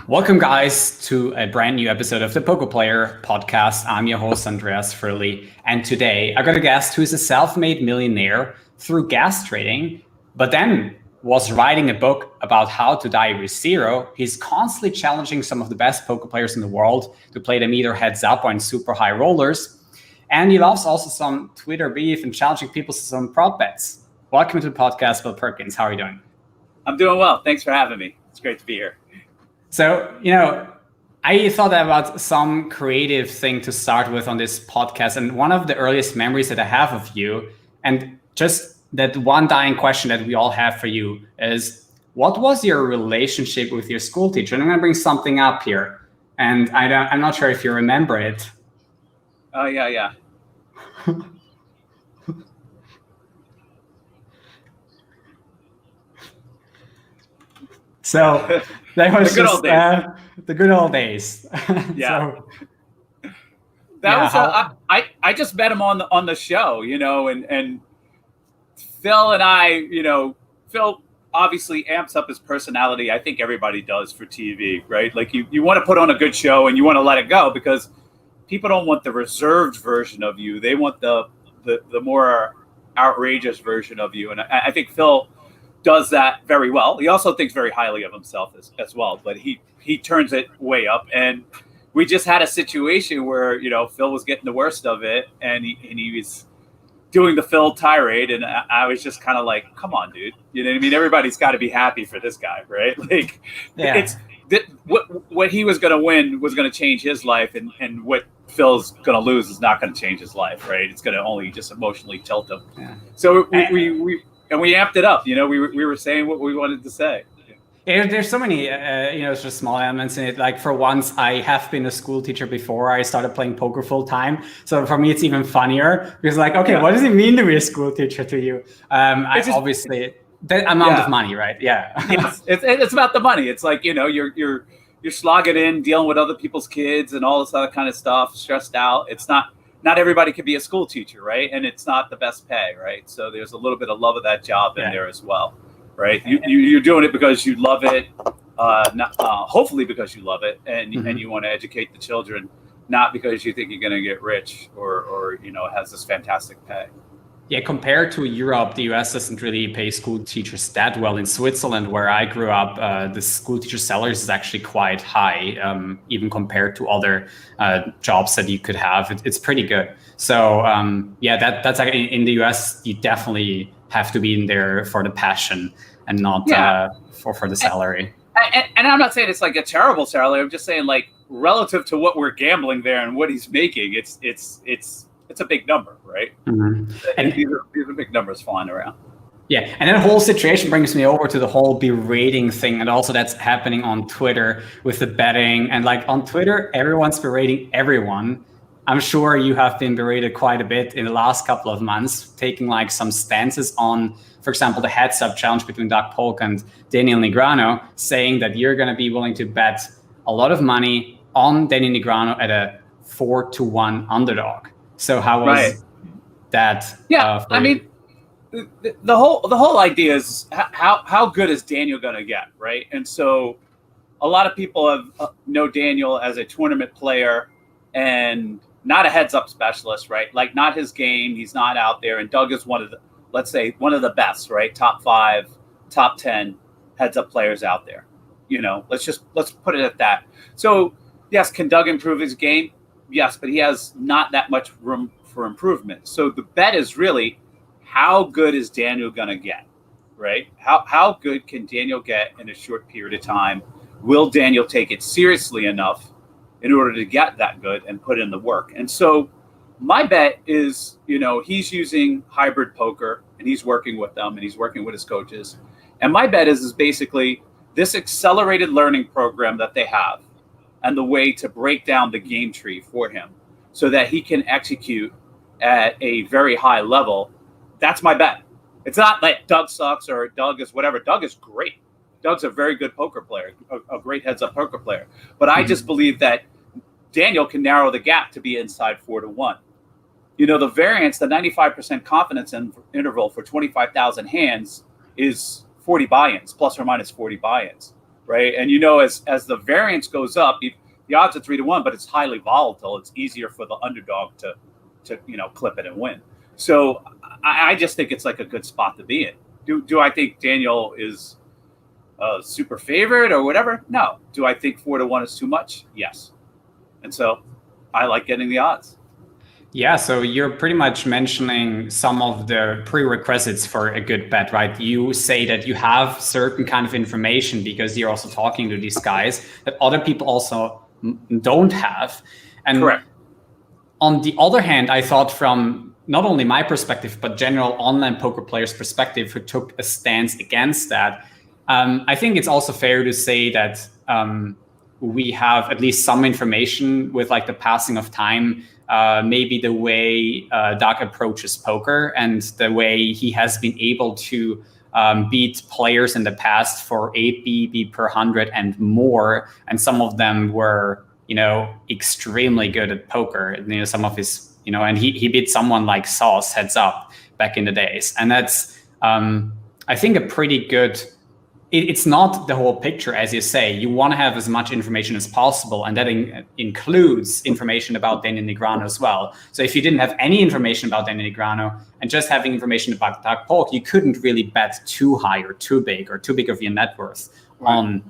Welcome, guys, to a brand new episode of the Poker Player podcast. I'm your host, Andreas Furley, and today I got a guest who is a self-made millionaire through gas trading, but then was writing a book about how to die with zero. He's constantly challenging some of the best poker players in the world to play them either heads up or in super high rollers. And he loves also some Twitter beef and challenging people to some prop bets. Welcome to the podcast, Bill Perkins. How are you doing? I'm doing well. Thanks for having me. It's great to be here. So, I thought about some creative thing to start with on this podcast. And one of the earliest memories that I have of you, and just that one dying question that we all have for you is, what was your relationship with your school teacher? And I'm going to bring something up here. And I'm not sure if you remember it. Oh, yeah. So that was the good old days. The good old days. Yeah. I just met him on the show, and Phil and I, Phil obviously amps up his personality. I think everybody does for TV, right? Like you want to put on a good show and you want to let it go because people don't want the reserved version of you. They want the more outrageous version of you. And I think Phil does that very well. He also thinks very highly of himself as well, but he turns it way up. And we just had a situation where, Phil was getting the worst of it and he was doing the Phil tirade. And I was just kind of like, come on, dude. You know what I mean? Everybody's got to be happy for this guy, right? Like what he was going to win was going to change his life. And what Phil's going to lose is not going to change his life, right? It's going to only just emotionally tilt him. Yeah. So we amped it up, we were saying what we wanted to say. Yeah, there's so many, just small elements in it. Like for once, I have been a school teacher before I started playing poker full time. So for me, it's even funnier because what does it mean to be a school teacher to you? Obviously the amount of money, right? Yeah. Yes, it's about the money. It's like, you're slogging in, dealing with other people's kids and all this other kind of stuff, stressed out. It's not everybody could be a school teacher, right? And it's not the best pay, right? So there's a little bit of love of that job in there as well, right? You're doing it because you love it, hopefully because you love it, and you want to educate the children, not because you think you're going to get rich or it has this fantastic pay. Yeah, compared to Europe, the US doesn't really pay school teachers that well. In Switzerland, where I grew up, the school teacher salaries is actually quite high, even compared to other jobs that you could have. It's pretty good. So that's like in the US, you definitely have to be in there for the passion and not for the salary. And I'm not saying it's like a terrible salary. I'm just saying like relative to what we're gambling there and what he's making, it's a big number, right? Mm-hmm. And these are big numbers flying around. Yeah, and that whole situation brings me over to the whole berating thing, and also that's happening on Twitter with the betting. And like on Twitter, everyone's berating everyone. I'm sure you have been berated quite a bit in the last couple of months, taking like some stances on, for example, the heads-up challenge between Doug Polk and Daniel Negreanu, saying that you're going to be willing to bet a lot of money on Daniel Negreanu at a 4-1 underdog. So how was that? Yeah, I mean, the whole idea is how good is Daniel going to get, right? And so a lot of people know Daniel as a tournament player and not a heads-up specialist, right? Like not his game. He's not out there. And Doug is one of the best, right? Top 5, top 10 heads-up players out there. Let's put it at that. So yes, can Doug improve his game? Yes, but he has not that much room for improvement. So the bet is really, how good is Daniel going to get, right? How good can Daniel get in a short period of time? Will Daniel take it seriously enough in order to get that good and put in the work? And so my bet is, he's using hybrid poker and he's working with them and he's working with his coaches. And my bet is basically this accelerated learning program that they have and the way to break down the game tree for him so that he can execute at a very high level. That's my bet. It's not like Doug sucks or Doug is whatever. Doug is great. Doug's a very good poker player, a great heads-up poker player. But I just believe that Daniel can narrow the gap to be inside 4-1. The variance, the 95% confidence interval for 25,000 hands is 40 buy-ins, plus or minus 40 buy-ins. right? And as the variance goes up, the odds are 3-1, but it's highly volatile. It's easier for the underdog to clip it and win. So I just think it's like a good spot to be in. Do I think Daniel is super favorite or whatever? No. Do I think 4-1 is too much? Yes. And so I like getting the odds. Yeah, so you're pretty much mentioning some of the prerequisites for a good bet, right? You say that you have certain kind of information because you're also talking to these guys that other people also don't have. And correct. On the other hand, I thought from not only my perspective, but general online poker players' perspective who took a stance against that, I think it's also fair to say that we have at least some information with like the passing of time, maybe the way Doug approaches poker and the way he has been able to beat players in the past for 8 BB per 100 and more. And some of them were, extremely good at poker. Some of his, and he beat someone like Sauce heads up back in the days. And that's, I think, a pretty good. It's not the whole picture, as you say. You want to have as much information as possible, and that includes information about Daniel Negreanu as well. So if you didn't have any information about Daniel Negreanu and just having information about Doug Polk, you couldn't really bet too high or too big of your net worth on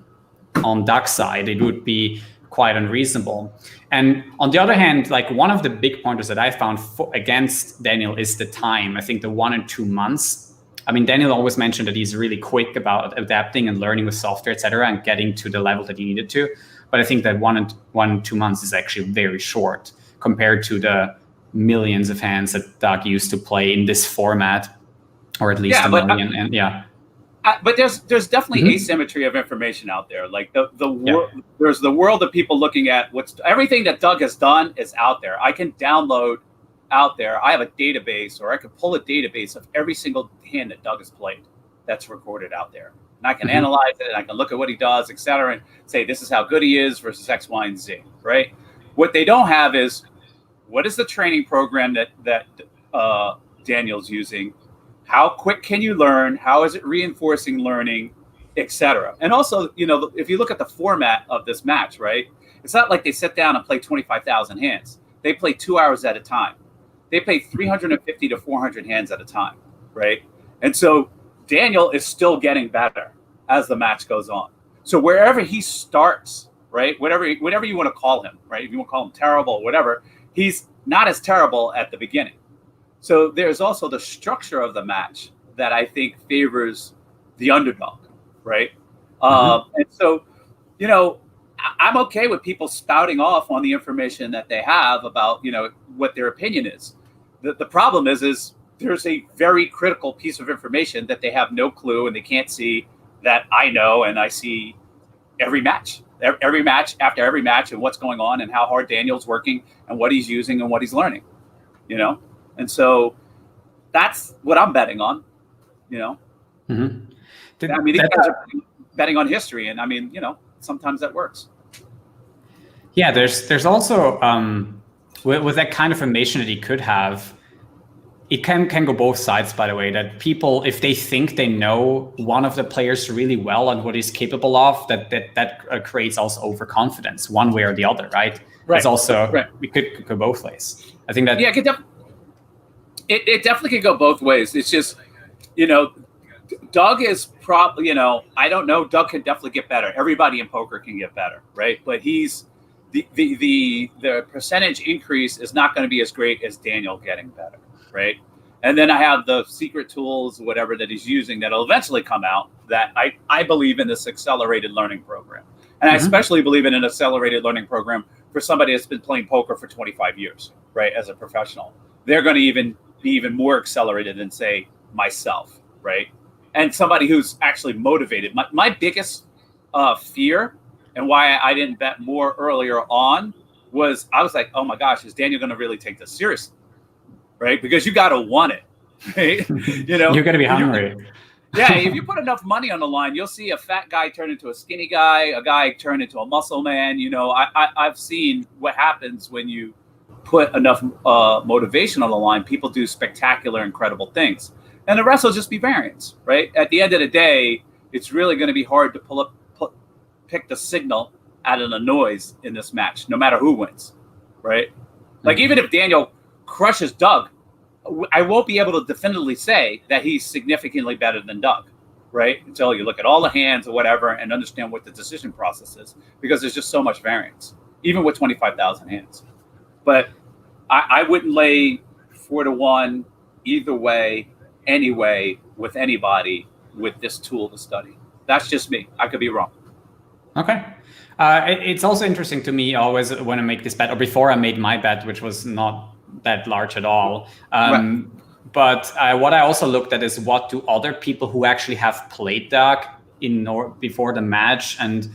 Doug's side. It would be quite unreasonable. And on the other hand, like one of the big pointers that I found against Daniel is the time. I think the 1 and 2 months. I mean, Daniel always mentioned that he's really quick about adapting and learning with software, et cetera, and getting to the level that he needed to. But I think that 1 and 2 months is actually very short compared to the millions of hands that Doug used to play in this format, or at least a million. But there's definitely asymmetry of information out there. Like there's the world of people looking at everything that Doug has done is out there. I can download out there. I have a database, or I could pull a database of every single hand that Doug has played that's recorded out there. And I can analyze it, and I can look at what he does, et cetera, and say, this is how good he is versus X, Y, and Z, right? What they don't have is, what is the training program that Daniel's using? How quick can you learn? How is it reinforcing learning, et cetera? And also, if you look at the format of this match, right? It's not like they sit down and play 25,000 hands. They play 2 hours at a time. They play 350 to 400 hands at a time, right? And so Daniel is still getting better as the match goes on. So wherever he starts, right, whatever you want to call him, right, if you want to call him terrible or whatever, he's not as terrible at the beginning. So there's also the structure of the match that I think favors the underdog, right? And so, I'm okay with people spouting off on the information that they have about, what their opinion is. The problem is there's a very critical piece of information that they have no clue and they can't see that I know, and I see every match after every match and what's going on and how hard Daniel's working and what he's using and what he's learning, And so that's what I'm betting on, I mean, these guys are betting on history, and I mean, sometimes that works. Yeah, there's also with that kind of information that he could have, it can go both sides, by the way, that people, if they think they know one of the players really well and what he's capable of, that creates also overconfidence one way or the other, right? It's also, it could go both ways. I think that... Yeah, it definitely could go both ways. It's just, Doug is probably, I don't know, Doug can definitely get better. Everybody in poker can get better, right? But he's... The percentage increase is not going to be as great as Daniel getting better, right? And then I have the secret tools, whatever that he's using, that'll eventually come out. That I believe in this accelerated learning program, and I especially believe in an accelerated learning program for somebody that's been playing poker for 25 years, right? As a professional, they're going to be even more accelerated than, say, myself, right? And somebody who's actually motivated. My biggest fear, and why I didn't bet more earlier on, was I was like, oh my gosh, is Daniel going to really take this seriously? Right? Because you got to want it, right? You're going to be hungry. Yeah, if you put enough money on the line, you'll see a fat guy turn into a skinny guy, a guy turn into a muscle man. I've seen what happens when you put enough motivation on the line. People do spectacular, incredible things. And the rest will just be variance, right? At the end of the day, it's really going to be hard to pull pick the signal out of the noise in this match, no matter who wins, right? Like, even if Daniel crushes Doug, I won't be able to definitively say that he's significantly better than Doug, right? Until you look at all the hands or whatever and understand what the decision process is, because there's just so much variance, even with 25,000 hands. But I wouldn't lay 4-1 either way, anyway, with anybody with this tool to study. That's just me. I could be wrong. Okay. It's also interesting to me always when I make this bet, or before I made my bet, which was not that large at all. Right. But what I also looked at is what do other people who actually have played Doug before the match, and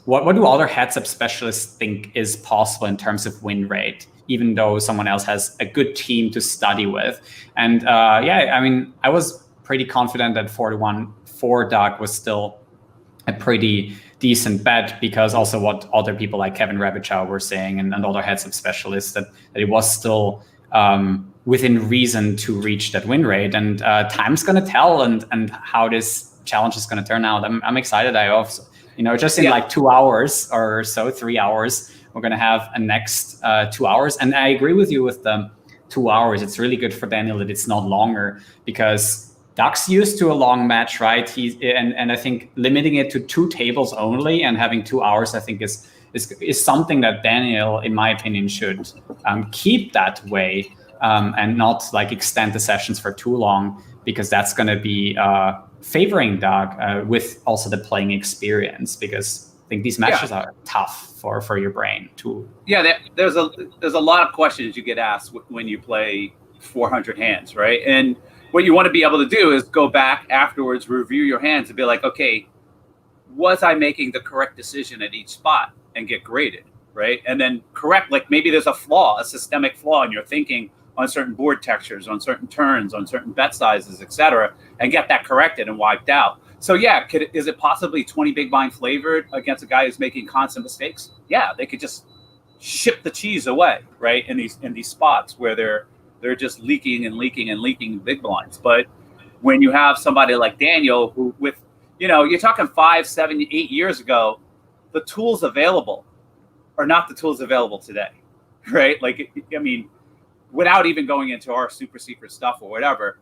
what do other heads-up specialists think is possible in terms of win rate, even though someone else has a good team to study with. And yeah, I mean, I was pretty confident that 4-1 for Doug was still a pretty decent bet, because also what other people like Kevin Rabichow were saying and other heads-up specialists, that it was still within reason to reach that win rate. And time's going to tell and how this challenge is going to turn out. I'm excited. I also, just in like 2 hours or so, 3 hours, we're going to have a next 2 hours. And I agree with you with the 2 hours. It's really good for Daniel that it's not longer, because Doug's used to a long match, right? And I think limiting it to 2 tables only and having 2 hours, I think is something that Daniel, in my opinion, should keep that way, and not like extend the sessions for too long, because that's going to be favoring Doug with also the playing experience, because I think these matches are tough for your brain too. Yeah, there's a lot of questions you get asked when you play 400 hands, right? And what you want to be able to do is go back afterwards, review your hands, and be like, okay, was I making the correct decision at each spot, and get graded, right? And then correct, like maybe there's a systemic flaw in your thinking on certain board textures, on certain turns, on certain bet sizes, etc., and get that corrected and wiped out. So yeah, is it possibly 20 big blind flavored against a guy who's making constant mistakes? Yeah, they could just ship the cheese away, right? In these spots where they're just leaking big blinds. But when you have somebody like Daniel, who with, you're talking 5, 7, 8 years ago, the tools available are not the tools available today, right? Like, I mean, without even going into our super secret stuff or whatever,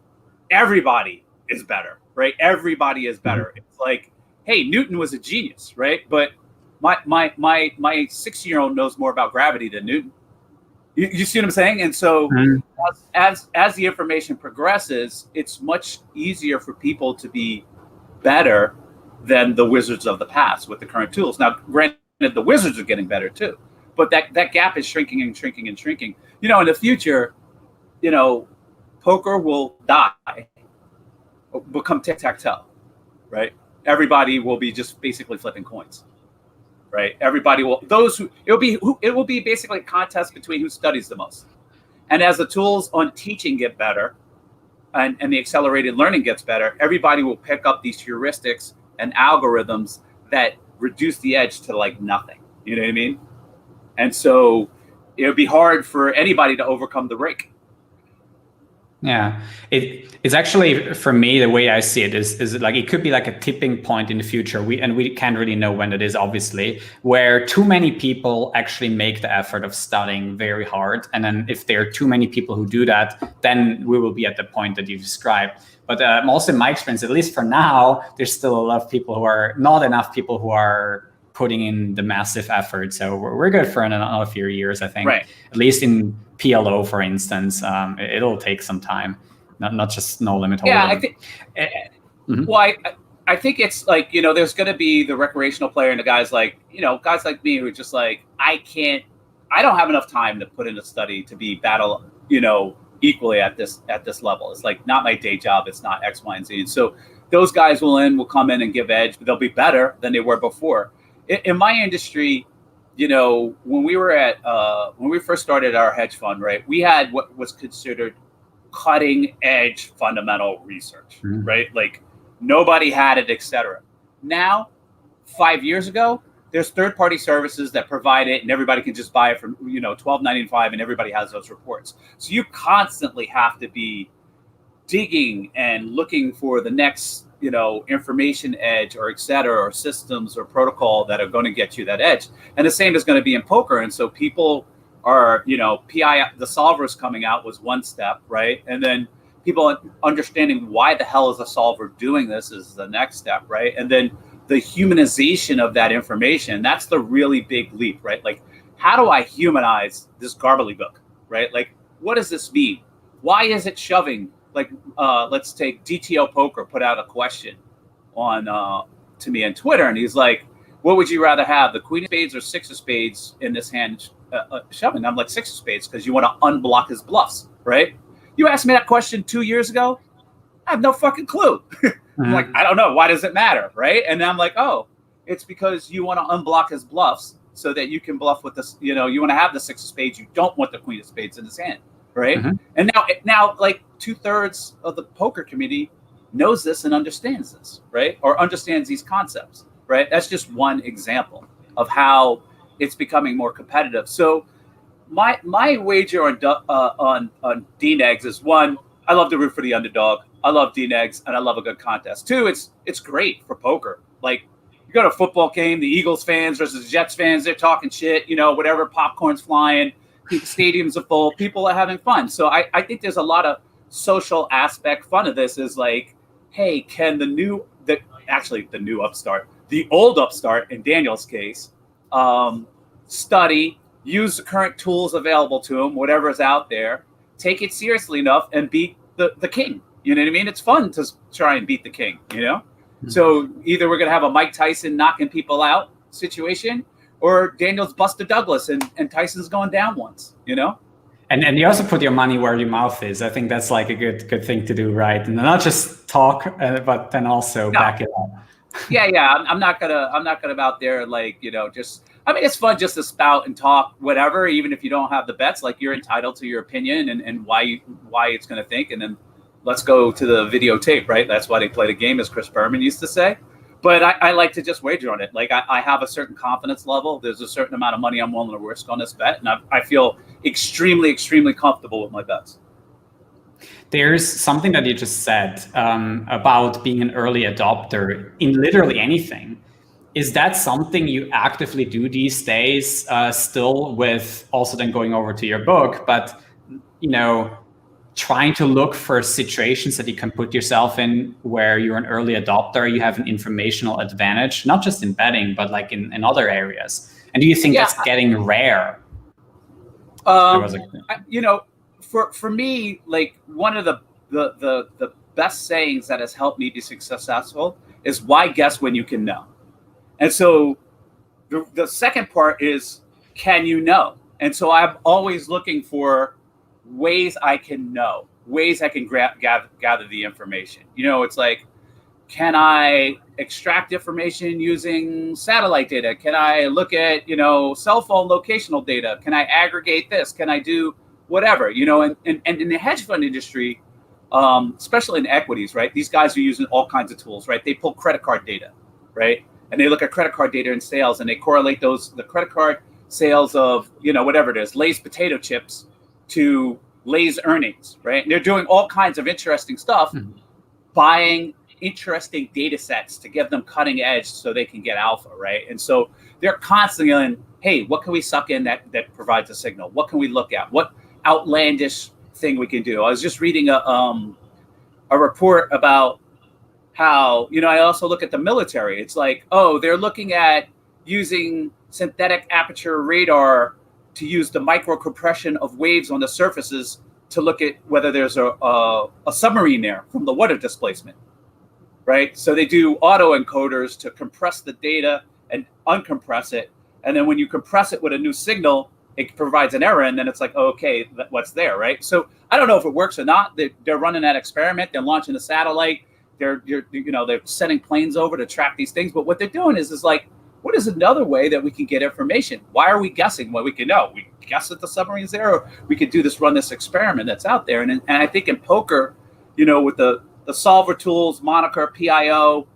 everybody is better, right? Everybody is better. It's like, hey, Newton was a genius, right? But my 6-year-old knows more about gravity than Newton. You see what I'm saying? And so as the information progresses, it's much easier for people to be better than the wizards of the past with the current tools. Now, granted, the wizards are getting better too, but that gap is shrinking and shrinking and shrinking. In the future, poker will die, become tic-tac-toe, right? Everybody will be just basically flipping coins. Right. Everybody will. It will be basically a contest between who studies the most. And as the tools on teaching get better, and the accelerated learning gets better, everybody will pick up these heuristics and algorithms that reduce the edge to like nothing. You know what I mean? And so it would be hard for anybody to overcome the rake. Yeah, it's actually, for me, the way I see it is like it could be like a tipping point in the future. We can't really know when it is, obviously, where too many people actually make the effort of studying very hard. And then if there are too many people who do that, then we will be at the point that you described. But also in my experience, at least for now, there's still a lot of people not enough people who are putting in the massive effort. So we're good for another few years, I think. Right. At least in PLO, for instance, it'll take some time, not just no limit. Yeah, I think. Well, I think it's like, there's going to be the recreational player and the guys like me who are just like, I don't have enough time to put in a study to be battle, equally at this level. It's like not my day job. It's not X, Y, and Z. And so those guys will come in and give edge, but they'll be better than they were before. In my industry, when we first started our hedge fund, right, we had what was considered cutting edge fundamental research, right? Like nobody had it, etc. Now, 5 years ago, there's third-party services that provide it, and everybody can just buy it for $12.95, and everybody has those reports. So you constantly have to be digging and looking for the next information edge or et cetera, or systems or protocol that are going to get you that edge. And the same is going to be in poker. And so people are, PI, the solvers coming out was one step, right? And then people understanding why the hell is a solver doing this is the next step, right? And then the humanization of that information, that's the really big leap, right? Like, how do I humanize this gobbledygook, right? Like, what does this mean? Why is it shoving? Like, let's take DTO Poker put out a question on to me on Twitter, and he's like, what would you rather have, the queen of spades or six of spades in this hand shoving? I'm like, six of spades, because you want to unblock his bluffs, right? You asked me that question 2 years ago, I have no fucking clue. I'm like, I don't know. Why does it matter, right? And I'm like, oh, it's because you want to unblock his bluffs so that you can bluff with this. You want to have the six of spades. You don't want the queen of spades in his hand, right? And now, like 2/3 of the poker community knows this and understands this, right? Or understands these concepts, right? That's just one example of how it's becoming more competitive. So my wager on DNEGs is, one, I love to root for the underdog. I love DNEGs, and I love a good contest. Two, it's great for poker. Like, you go to a football game, the Eagles fans versus Jets fans, they're talking shit, whatever, popcorn's flying, stadiums are full, people are having fun. So I think there's a lot of social aspect fun of this is like, hey, can the new upstart, the old upstart in Daniel's case, study, use the current tools available to him, whatever's out there, take it seriously enough and beat the king. You know what I mean? It's fun to try and beat the king, So either we're going to have a Mike Tyson knocking people out situation, or Daniel's Buster Douglas and Tyson's going down once, And you also put your money where your mouth is. I think that's like a good thing to do, right? And not just talk, but then also back it up. Yeah. I'm not gonna out there like, just, I mean, it's fun just to spout and talk whatever, even if you don't have the bets. Like, you're entitled to your opinion and why it's going to think, and then let's go to the videotape, right? That's why they play the game, as Chris Berman used to say. But I like to just wager on it. Like, I have a certain confidence level. There's a certain amount of money I'm willing to risk on this bet, and I feel extremely, extremely comfortable with my bets. There's something that you just said about being an early adopter in literally anything. Is that something you actively do these days, still, with also then going over to your book, but, trying to look for situations that you can put yourself in where you're an early adopter, you have an informational advantage, not just in betting, but like in other areas? And do you think that's getting rare? For me, like, one of the best sayings that has helped me be successful is, why guess when you can know? And so the second part is, can you know? And so I'm always looking for ways I can know, ways I can gather the information. It's like, can I extract information using satellite data? Can I look at, cell phone locational data? Can I aggregate this? Can I do whatever? And in the hedge fund industry, especially in equities, right? These guys are using all kinds of tools, right? They pull credit card data, right? And they look at credit card data and sales, and they correlate the credit card sales of, whatever it is, Lay's potato chips to Lay's earnings, right? And they're doing all kinds of interesting stuff, buying interesting data sets to give them cutting edge so they can get alpha, right? And so they're constantly in, hey, what can we suck in that provides a signal? What can we look at? What outlandish thing we can do? I was just reading a report about how, I also look at the military. It's like, oh, they're looking at using synthetic aperture radar to use the micro compression of waves on the surfaces to look at whether there's a submarine there from the water displacement, right? So they do auto encoders to compress the data and uncompress it. And then when you compress it with a new signal, it provides an error, and then it's like, oh, okay, what's there, right? So I don't know if it works or not. They're running that experiment. They're launching a satellite. They're sending planes over to track these things. But what they're doing is like, what is another way that we can get information? Why are we guessing when we can know? We guess that the submarine's there, or we could run this experiment that's out there. And I think in poker, with the solver tools, moniker, PIO,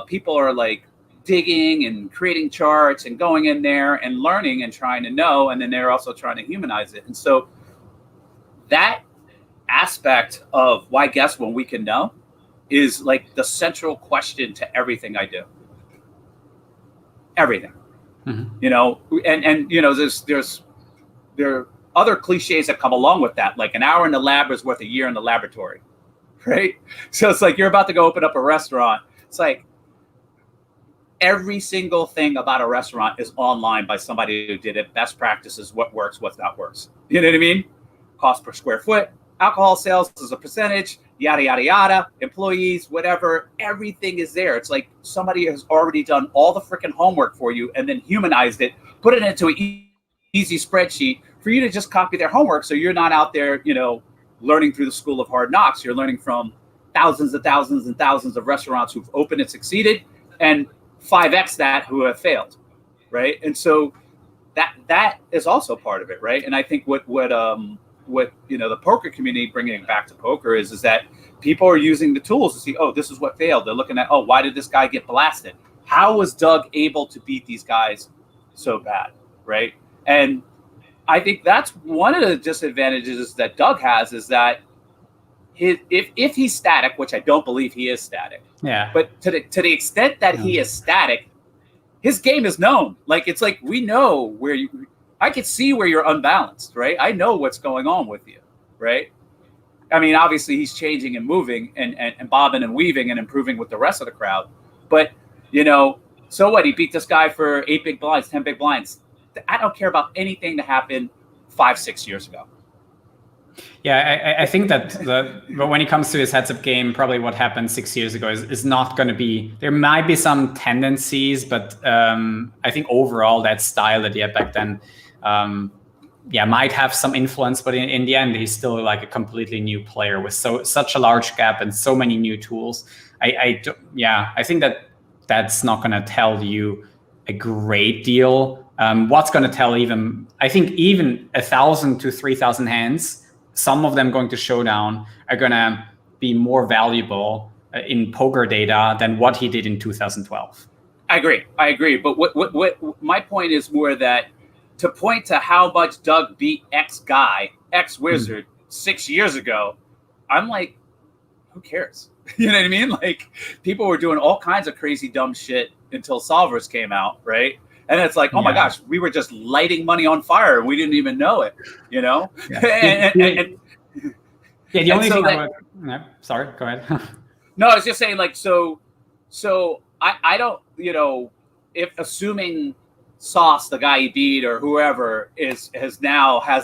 people are like digging and creating charts and going in there and learning and trying to know. And then they're also trying to humanize it. And so that aspect of why guess when we can know is like the central question to everything I do. Everything. You know, and you know, there are other cliches that come along with that, like an hour in the lab is worth a year in the laboratory, right? So it's like you're about to go open up a restaurant. It's like every single thing about a restaurant is online by somebody who did it. Best practices, what works, what not works. You know what I mean? Cost per square foot, alcohol sales as a percentage, yada, yada, yada, employees, whatever, everything is there. It's like somebody has already done all the freaking homework for you and then humanized it, put it into an easy spreadsheet for you to just copy their homework. So you're not out there, you know, learning through the school of hard knocks. You're learning from thousands and thousands and thousands of restaurants who've opened and succeeded and 5x that who have failed, right? And so that is also part of it, right? And I think what you know, the poker community, bringing it back to poker, is that people are using the tools to see, oh, this is what failed. They're looking at, oh, why did this guy get blasted? How was Doug able to beat these guys so bad, right? And I think that's one of the disadvantages that Doug has, is that if he's static, which I don't believe he is static, but to the extent that he is static, his game is known. Like, it's like, we know where I can see where you're unbalanced, right? I know what's going on with you, right? I mean, obviously he's changing and moving and bobbing and weaving and improving with the rest of the crowd. But, you know, so what? He beat this guy for 8 big blinds, 10 big blinds. I don't care about anything that happened 5-6 years ago. Yeah, I think that but when it comes to his heads-up game, probably what happened 6 years ago is not going to be. There might be some tendencies, but I think overall that style that he had back then, might have some influence. But in the end, he's still like a completely new player with such a large gap and so many new tools. I think that's not going to tell you a great deal. What's going to tell I think even 1,000 to 3,000 hands, some of them going to showdown, are going to be more valuable in poker data than what he did in 2012. I agree. But what my point is more that to point to how much Doug beat X guy, X wizard 6 years ago, I'm like, who cares? You know what I mean? Like, people were doing all kinds of crazy dumb shit until solvers came out, right? And it's like, oh my gosh, we were just lighting money on fire and we didn't even know it, you know? Yeah. The only thing sorry, go ahead. No, I was just saying, like, so I don't, you know, if assuming Sauce, the guy he beat, or whoever has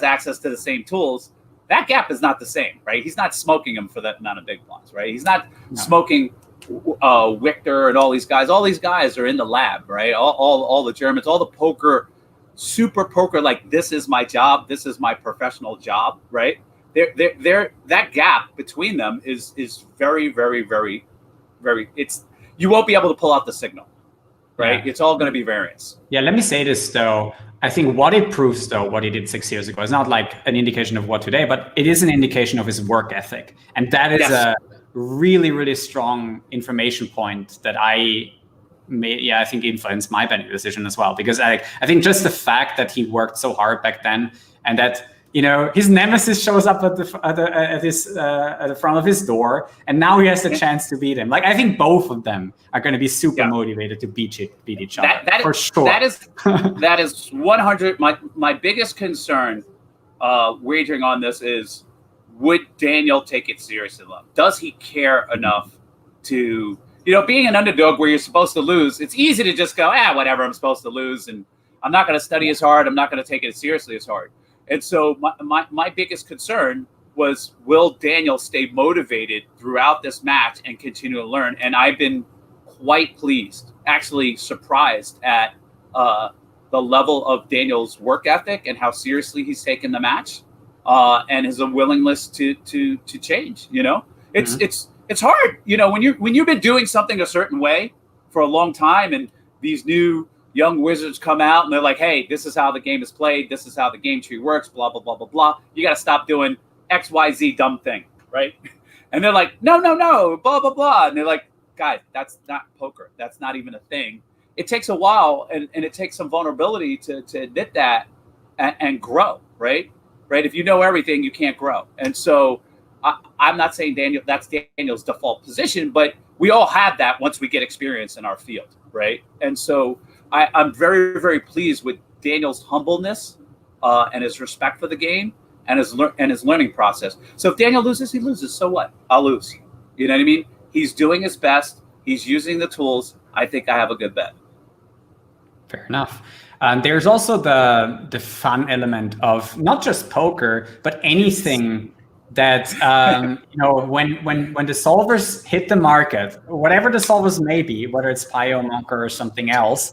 access to the same tools, that gap is not the same, right? He's not smoking him for that amount of big blinds, right? He's not smoking Victor and all these guys. All these guys are in the lab, right? All the Germans, all the poker, super poker, like, this is my job, this is my professional job, right? They're that gap between them is very, very, very, very, you won't be able to pull out the signal, right? It's all going to be variance. Yeah, let me say this though. I think what it proves, though, what he did 6 years ago, is not like an indication of what today, but it is an indication of his work ethic. And that is a really, really strong information point that I think influenced my betting decision as well. Because I think just the fact that he worked so hard back then, and that, you know, his nemesis shows up at the front of his door, and now he has the chance to beat him. Like, I think both of them are going to be super motivated to beat each other. For sure. That is 100. My biggest concern, wagering on this, is, would Daniel take it seriously enough? Does he care enough to, you know, being an underdog where you're supposed to lose? It's easy to just go, whatever, I'm supposed to lose, and I'm not going to study as hard. I'm not going to take it as seriously as hard. And so my biggest concern was, will Daniel stay motivated throughout this match and continue to learn? And I've been quite pleased, actually surprised at the level of Daniel's work ethic and how seriously he's taken the match, and his willingness to change. You know, it's hard. You know, when you've been doing something a certain way for a long time, and these new young wizards come out and they're like, hey, this is how the game is played. This is how the game tree works, blah, blah, blah, blah, blah. You got to stop doing X, Y, Z dumb thing, right? And they're like, no, blah, blah, blah. And they're like, guys, that's not poker. That's not even a thing. It takes a while, and it takes some vulnerability to admit that and grow, right? If you know everything, you can't grow. And so I'm not saying that's Daniel's default position, but we all have that once we get experience in our field, right? And so I'm very, very pleased with Daniel's humbleness and his respect for the game and his learning process. So if Daniel loses, he loses. So what? I'll lose. You know what I mean? He's doing his best. He's using the tools. I think I have a good bet. Fair enough. There's also the fun element of not just poker, but anything that when the solvers hit the market, whatever the solvers may be, whether it's Pio, Monker, or something else,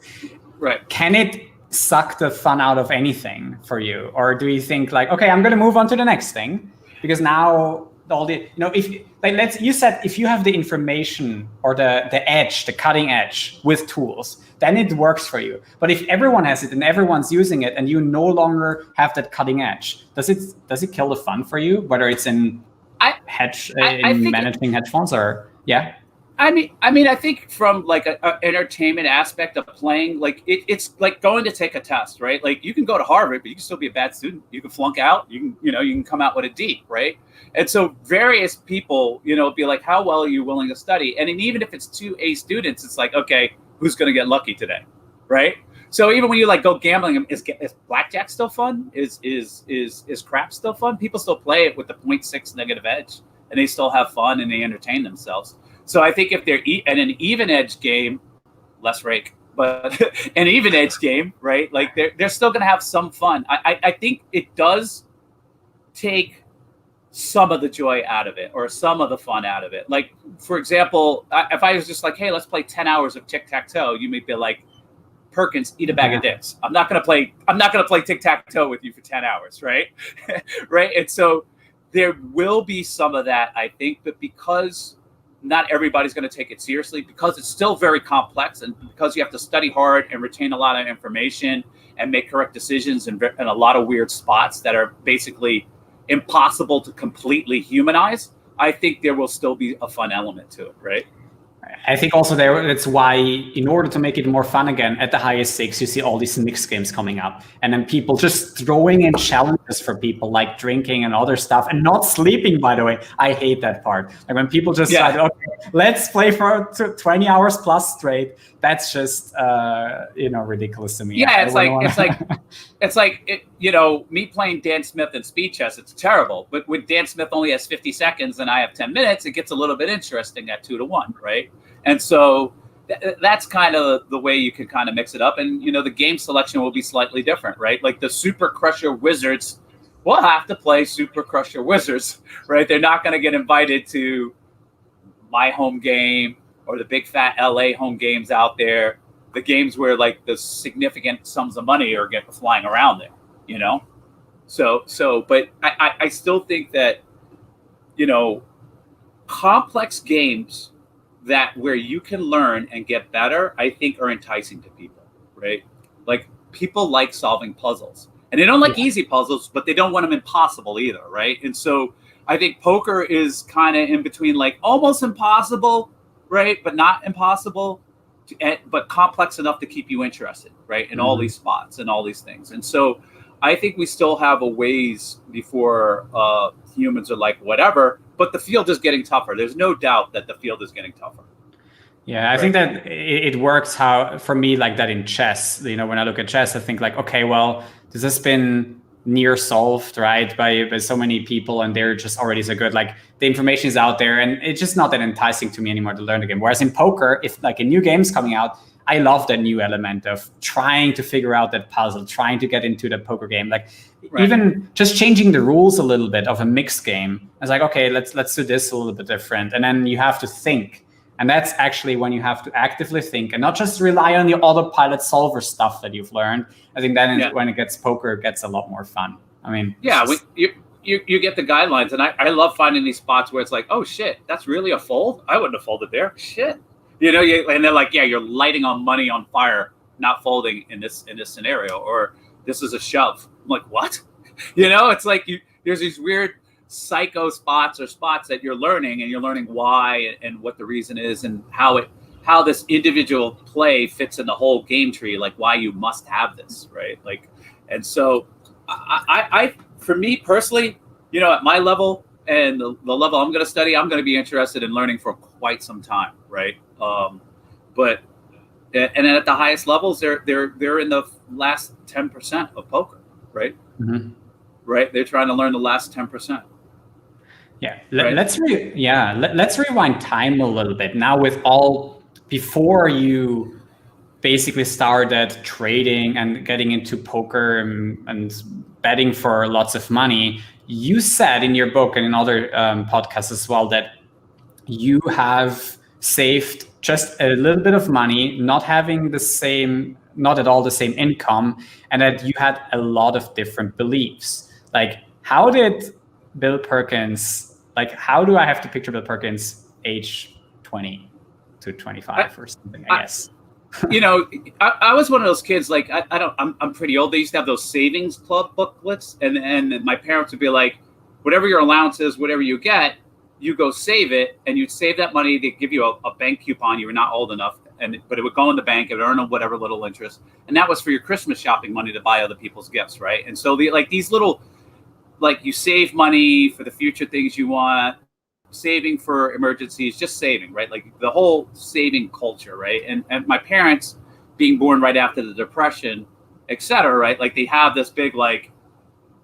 right? Can it suck the fun out of anything for you, or do you think like, okay, I'm going to move on to the next thing because now all the you said if you have the information or the edge, the cutting edge with tools, then it works for you. But if everyone has it and everyone's using it and you no longer have that cutting edge, does it kill the fun for you? Whether it's in managing hedge funds or yeah. I mean, I think from like an entertainment aspect of playing, like it's like going to take a test, right? Like you can go to Harvard, but you can still be a bad student. You can flunk out. You can come out with a D, right? And so various people, be like, how well are you willing to study? And even if it's 2 A students, it's like, okay, who's going to get lucky today, right? So even when you like go gambling, is blackjack still fun? Is crap still fun? People still play it with the 0.6 negative edge, and they still have fun and they entertain themselves. So I think if they're in an even edge game, less rake, but an even edge game, right? Like they're still going to have some fun. I think it does take some of the joy out of it or some of the fun out of it. Like, for example, if I was just like, hey, let's play 10 hours of tic-tac-toe, you may be like, Perkins, eat a bag of dicks. I'm not going to play tic-tac-toe with you for 10 hours, right? Right? And so there will be some of that, I think, but because not everybody's going to take it seriously, because it's still very complex and because you have to study hard and retain a lot of information and make correct decisions in a lot of weird spots that are basically impossible to completely humanize, I think there will still be a fun element to it, right? I think also that's why, in order to make it more fun again, at the highest stakes, you see all these mixed games coming up. And then people just throwing in challenges for people like drinking and other stuff and not sleeping, by the way. I hate that part. Like when people just decide, okay, let's play for 20 hours plus straight. That's just, ridiculous to me. Yeah, it's like me playing Dan Smith and speed chess, it's terrible. But when Dan Smith only has 50 seconds and I have 10 minutes, it gets a little bit interesting at 2-1, right? And so that's kind of the way you can kind of mix it up. And, the game selection will be slightly different, right? Like the Super Crusher Wizards will have to play Super Crusher Wizards, right? They're not going to get invited to my home game or the big fat LA home games out there, the games where like the significant sums of money are getting flying around there, So, but I still think that, complex games that where you can learn and get better, I think are enticing to people, right? Like people like solving puzzles and they don't like easy puzzles, but they don't want them impossible either, right? And so I think poker is kind of in between, like almost impossible, right? But not impossible, but complex enough to keep you interested, right? In all these spots and all these things. And so I think we still have a ways before humans are like, whatever, but the field is getting tougher. There's no doubt that the field is getting tougher. Yeah, I think that it works for me like that in chess. When I look at chess, I think like, okay, well, this has been near solved, right, by so many people, and they're just already so good. Like the information is out there, and it's just not that enticing to me anymore to learn the game. Whereas in poker, if like a new game's coming out, I love that new element of trying to figure out that puzzle, trying to get into the poker game. Like even just changing the rules a little bit of a mixed game. It's like, okay, let's do this a little bit different, and then you have to think. And that's actually when you have to actively think and not just rely on the autopilot solver stuff that you've learned. I think then when it gets poker, it gets a lot more fun. I mean, you get the guidelines, and I love finding these spots where it's like, oh shit, that's really a fold. I wouldn't have folded there. Shit, and they're like, yeah, you're lighting on money on fire, not folding in this scenario, or this is a shove. I'm like, what? It's like there's these weird psycho spots or spots that you're learning, and you're learning why and what the reason is and how this individual play fits in the whole game tree, like why you must have this, right? Like, and so I for me personally, at my level, and the level I'm going to study, I'm going to be interested in learning for quite some time, right? But and then at the highest levels, they're in the last 10% of poker, right? Mm-hmm. Right? They're trying to learn the last 10%. Yeah, Right? let's rewind time a little bit now. Before you basically started trading and getting into poker and betting for lots of money, you said in your book and in other podcasts as well that you have saved just a little bit of money, not at all the same income, and that you had a lot of different beliefs. Like, how did Bill Perkins, like, how do I have to picture Bill Perkins age 20 to 25 or something, I guess? I was one of those kids, like, I'm pretty old. They used to have those savings club booklets, and my parents would be like, whatever your allowance is, whatever you get, you go save it, and you'd save that money. They'd give you a bank coupon. You were not old enough, but it would go in the bank. It would earn whatever little interest, and that was for your Christmas shopping money to buy other people's gifts, right? And so these little, like, you save money for the future things you want, saving for emergencies, just saving, right? Like the whole saving culture, right? And my parents, being born right after the Depression, et cetera, right? Like they have this big, like,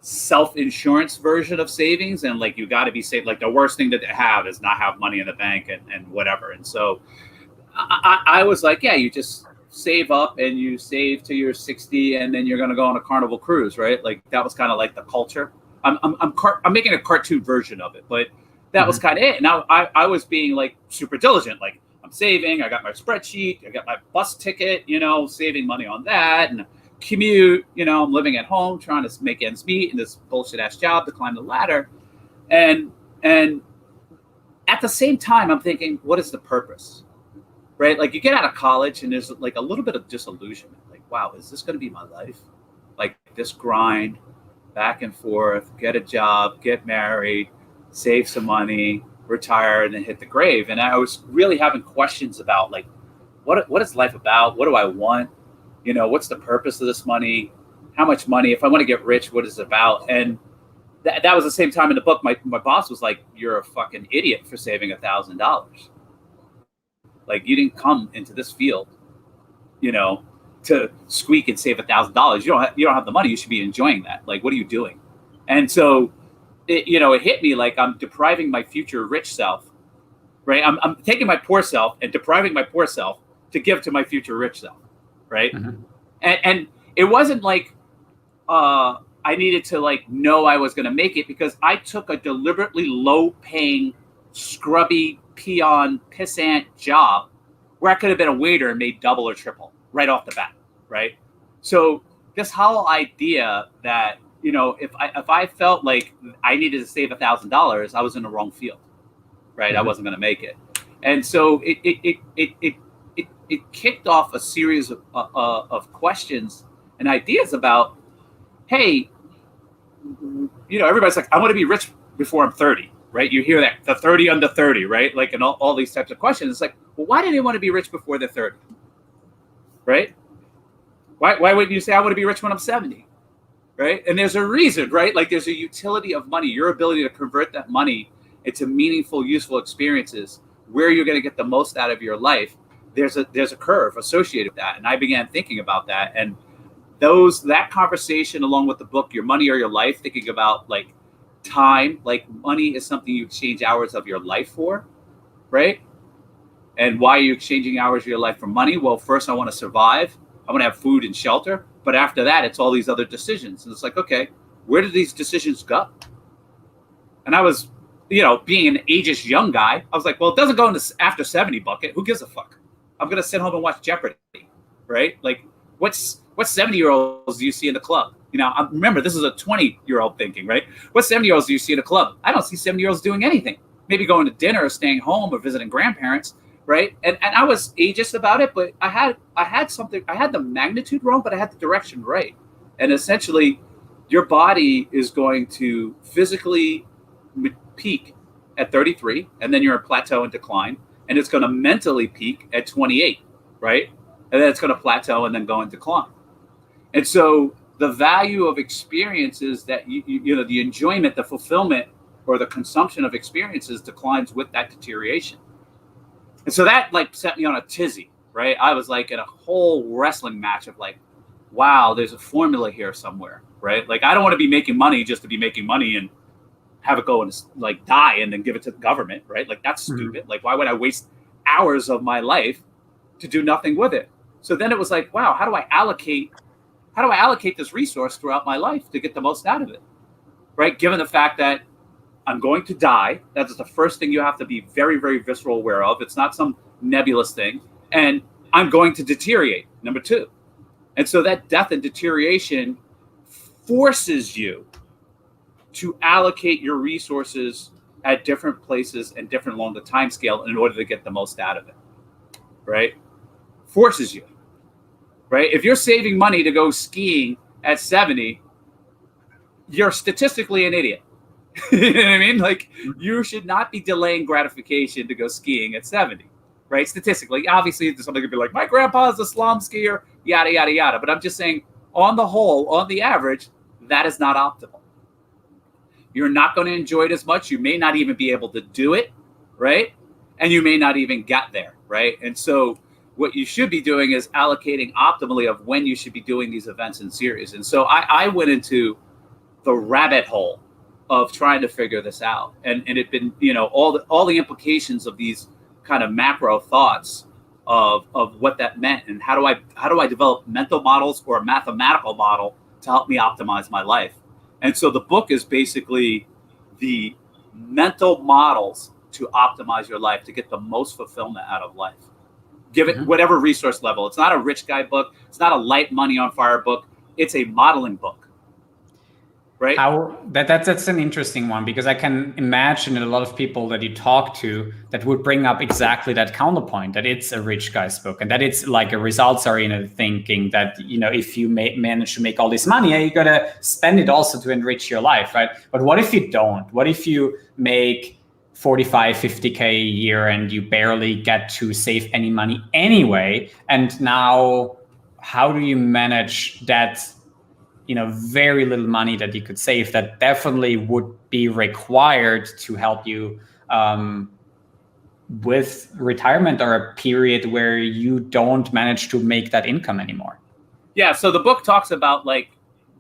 self-insurance version of savings, and like you got to be safe. Like the worst thing that they have is not have money in the bank and whatever. And so I was like, yeah, you just save up and you save till you're 60, and then you're going to go on a Carnival cruise, right? Like that was kind of like the culture. I'm making a cartoon version of it, but that was kind of it. Now I was being like super diligent. Like I'm saving, I got my spreadsheet, I got my bus ticket, saving money on that, and commute, I'm living at home trying to make ends meet in this bullshit ass job to climb the ladder. And at the same time, I'm thinking, what is the purpose? Right? Like you get out of college and there's like a little bit of disillusionment. Like, wow, is this going to be my life? Like this grind, back and forth, get a job, get married, save some money, retire, and then hit the grave. And I was really having questions about like, what is life about? What do I want? What's the purpose of this money? How much money? If I want to get rich, what is it about? And that was the same time in the book. My boss was like, "You're a fucking idiot for saving $1,000. Like you didn't come into this field, to squeak and save $1,000. You don't have the money. You should be enjoying that. Like, what are you doing?" And so, it hit me like I'm depriving my future rich self, right? I'm taking my poor self and depriving my poor self to give to my future rich self. Right. Mm-hmm. And it wasn't like I needed to like know I was going to make it, because I took a deliberately low paying, scrubby, peon, pissant job where I could have been a waiter and made double or triple right off the bat. Right. So this whole idea that, if I felt like I needed to save $1,000, I was in the wrong field. Right. Mm-hmm. I wasn't going to make it. And so it kicked off a series of questions and ideas about, hey, everybody's like, I want to be rich before I'm 30, right? You hear that, the 30 under 30, right? Like, and all these types of questions. It's like, well, why do they want to be rich before they're 30, right? Why wouldn't you say, I want to be rich when I'm 70, right? And there's a reason, right? Like there's a utility of money, your ability to convert that money into meaningful, useful experiences where you're going to get the most out of your life. There's a curve associated with that. And I began thinking about that. And that conversation, along with the book, Your Money or Your Life, thinking about like time, like money is something you exchange hours of your life for, right? And why are you exchanging hours of your life for money? Well, first I want to survive. I want to have food and shelter. But after that, it's all these other decisions. And it's like, okay, where do these decisions go? And I was, being an ageist young guy, I was like, well, it doesn't go in the after 70 bucket. Who gives a fuck? I'm going to sit home and watch Jeopardy, right? Like, what 70-year-olds do you see in the club? Remember, this is a 20-year-old thinking, right? What 70-year-olds do you see in a club? I don't see 70-year-olds doing anything. Maybe going to dinner or staying home or visiting grandparents, right? And I was ageist about it, but I had the magnitude wrong, but I had the direction right. And essentially, your body is going to physically peak at 33, and then you're in plateau and decline. And it's going to mentally peak at 28, right? And then it's going to plateau and then go in decline. And so the value of experiences that, the enjoyment, the fulfillment or the consumption of experiences declines with that deterioration. And so that like set me on a tizzy, right? I was like in a whole wrestling match of like, wow, there's a formula here somewhere, right? Like I don't want to be making money just to be making money and have it go and like die and then give it to the government, right? Like that's stupid. Like why would I waste hours of my life to do nothing with it? So then it was like, wow, how do I allocate this resource throughout my life to get the most out of it, right? Given the fact that I'm going to die, that's the first thing you have to be very, very visceral aware of. It's not some nebulous thing. And I'm going to deteriorate, number two. And so that death and deterioration forces you to allocate your resources at different places and different along the time scale in order to get the most out of it, right? Forces you, right? If you're saving money to go skiing at 70, you're statistically an idiot. You know what I mean? Like you should not be delaying gratification to go skiing at 70, right? Statistically, obviously somebody could be like, my grandpa's a slalom skier, yada, yada, yada. But I'm just saying on the whole, on the average, that is not optimal. You're not going to enjoy it as much. You may not even be able to do it, right? And you may not even get there, right? And so what you should be doing is allocating optimally of when you should be doing these events and series. And so I went into the rabbit hole of trying to figure this out. And it'd been, all the implications of these kind of macro thoughts of what that meant and how do I develop mental models or a mathematical model to help me optimize my life. And so the book is basically the mental models to optimize your life, to get the most fulfillment out of life. Give it whatever resource level. It's not a rich guy book. It's not a light money on fire book. It's a modeling book. Right. That's an interesting one, because I can imagine a lot of people that you talk to that would bring up exactly that counterpoint, that it's a rich guy's book and that it's like a results-oriented thinking that, if you manage to make all this money, you got to spend it also to enrich your life, right? But what if you don't? What if you make 45, 50K a year and you barely get to save any money anyway? And now how do you manage that? Very little money that you could save that definitely would be required to help you with retirement or a period where you don't manage to make that income anymore. Yeah. So the book talks about like,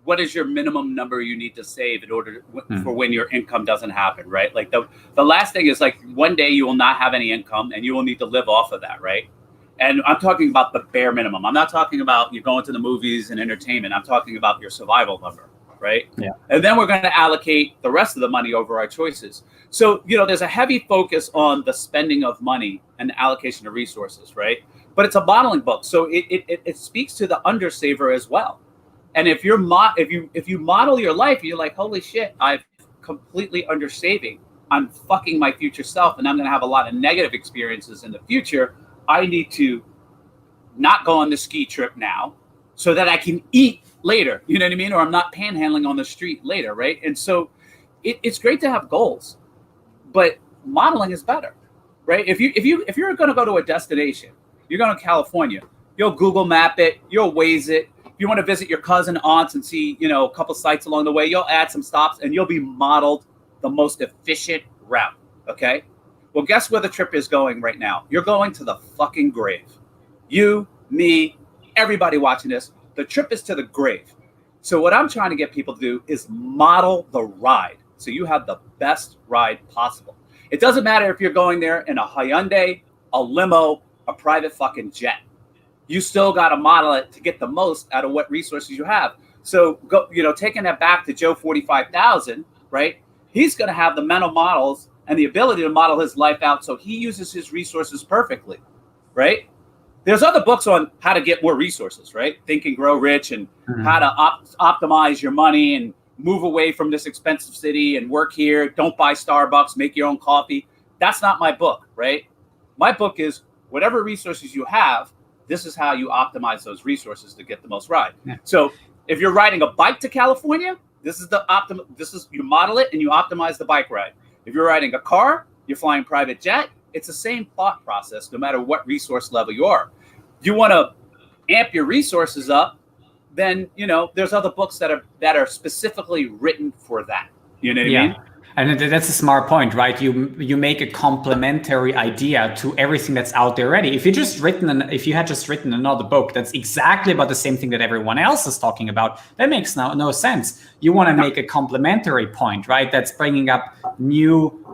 what is your minimum number you need to save in order for when your income doesn't happen, right? Like the last thing is like one day you will not have any income and you will need to live off of that, right? And I'm talking about the bare minimum. I'm not talking about you going to the movies and entertainment. I'm talking about your survival number, right? Yeah. And then we're going to allocate the rest of the money over our choices. So, there's a heavy focus on the spending of money and the allocation of resources, right? But it's a modeling book. So it speaks to the undersaver as well. And if you model your life, you're like, holy shit, I've completely undersaving. I'm fucking my future self, and I'm going to have a lot of negative experiences in the future. I need to not go on the ski trip now so that I can eat later, you know what I mean? Or I'm not panhandling on the street later, right? And so it's great to have goals, but modeling is better, right? If you're going to go to a destination, you're going to California, you'll Google map it, you'll Waze it. If you want to visit your cousin, aunts and see, a couple sites along the way, you'll add some stops and you'll be modeled the most efficient route, okay? Well, guess where the trip is going right now? You're going to the fucking grave. You, me, everybody watching this, the trip is to the grave. So what I'm trying to get people to do is model the ride so you have the best ride possible. It doesn't matter if you're going there in a Hyundai, a limo, a private fucking jet. You still got to model it to get the most out of what resources you have. So, taking that back to Joe 45,000, right? He's going to have the mental models and the ability to model his life out so he uses his resources perfectly, right? There's other books on how to get more resources, right? Think and Grow Rich and how to optimize your money and move away from this expensive city and work here. Don't buy Starbucks, make your own coffee. That's not my book, right? My book is whatever resources you have, this is how you optimize those resources to get the most ride. Yeah. So if you're riding a bike to California, you model it and you optimize the bike ride. If you're riding a car, you're flying private jet, it's the same thought process no matter what resource level you are. You want to amp your resources up, then, there's other books that are specifically written for that. You know what I mean? And that's a smart point, right? You make a complementary idea to everything that's out there already. If you had just written another book that's exactly about the same thing that everyone else is talking about, that makes no sense. You want to make a complementary point, right? That's bringing up new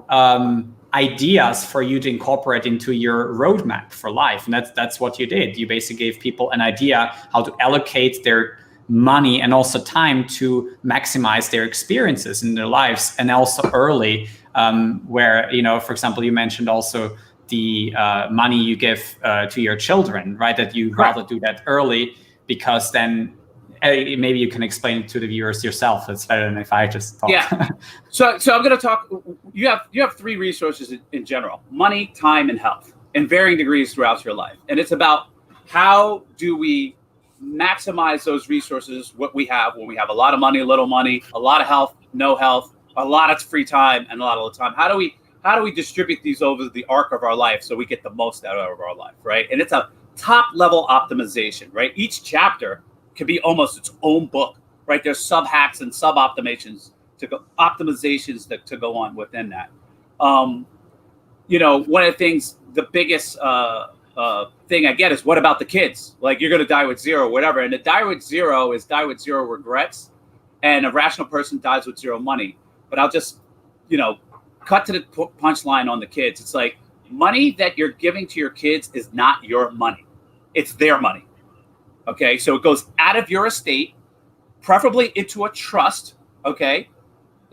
ideas for you to incorporate into your roadmap for life, and that's what you did. You basically gave people an idea how to allocate their money and also time to maximize their experiences in their lives, and also early, where, for example, you mentioned also the money you give to your children, right? That you rather do that early, because then maybe you can explain it to the viewers yourself. It's better than if I just talk. Yeah. So I'm going to talk. You have three resources in general: money, time, and health, in varying degrees throughout your life. And it's about how do we maximize those resources, what we have when we have a lot of money, a little money, a lot of health, no health, a lot of free time, and a lot of time. How do we distribute these over the arc of our life so we get the most out of our life, right? And it's a top level optimization, right? Each chapter can be almost its own book, right? There's sub hacks and sub optimizations to go on within that. One of the things, the biggest thing I get is, what about the kids? Like, you're going to die with zero, whatever. And to die with zero is die with zero regrets. And a rational person dies with zero money. But I'll just, cut to the punchline on the kids. It's like, money that you're giving to your kids is not your money. It's their money. Okay. So it goes out of your estate, preferably into a trust. Okay.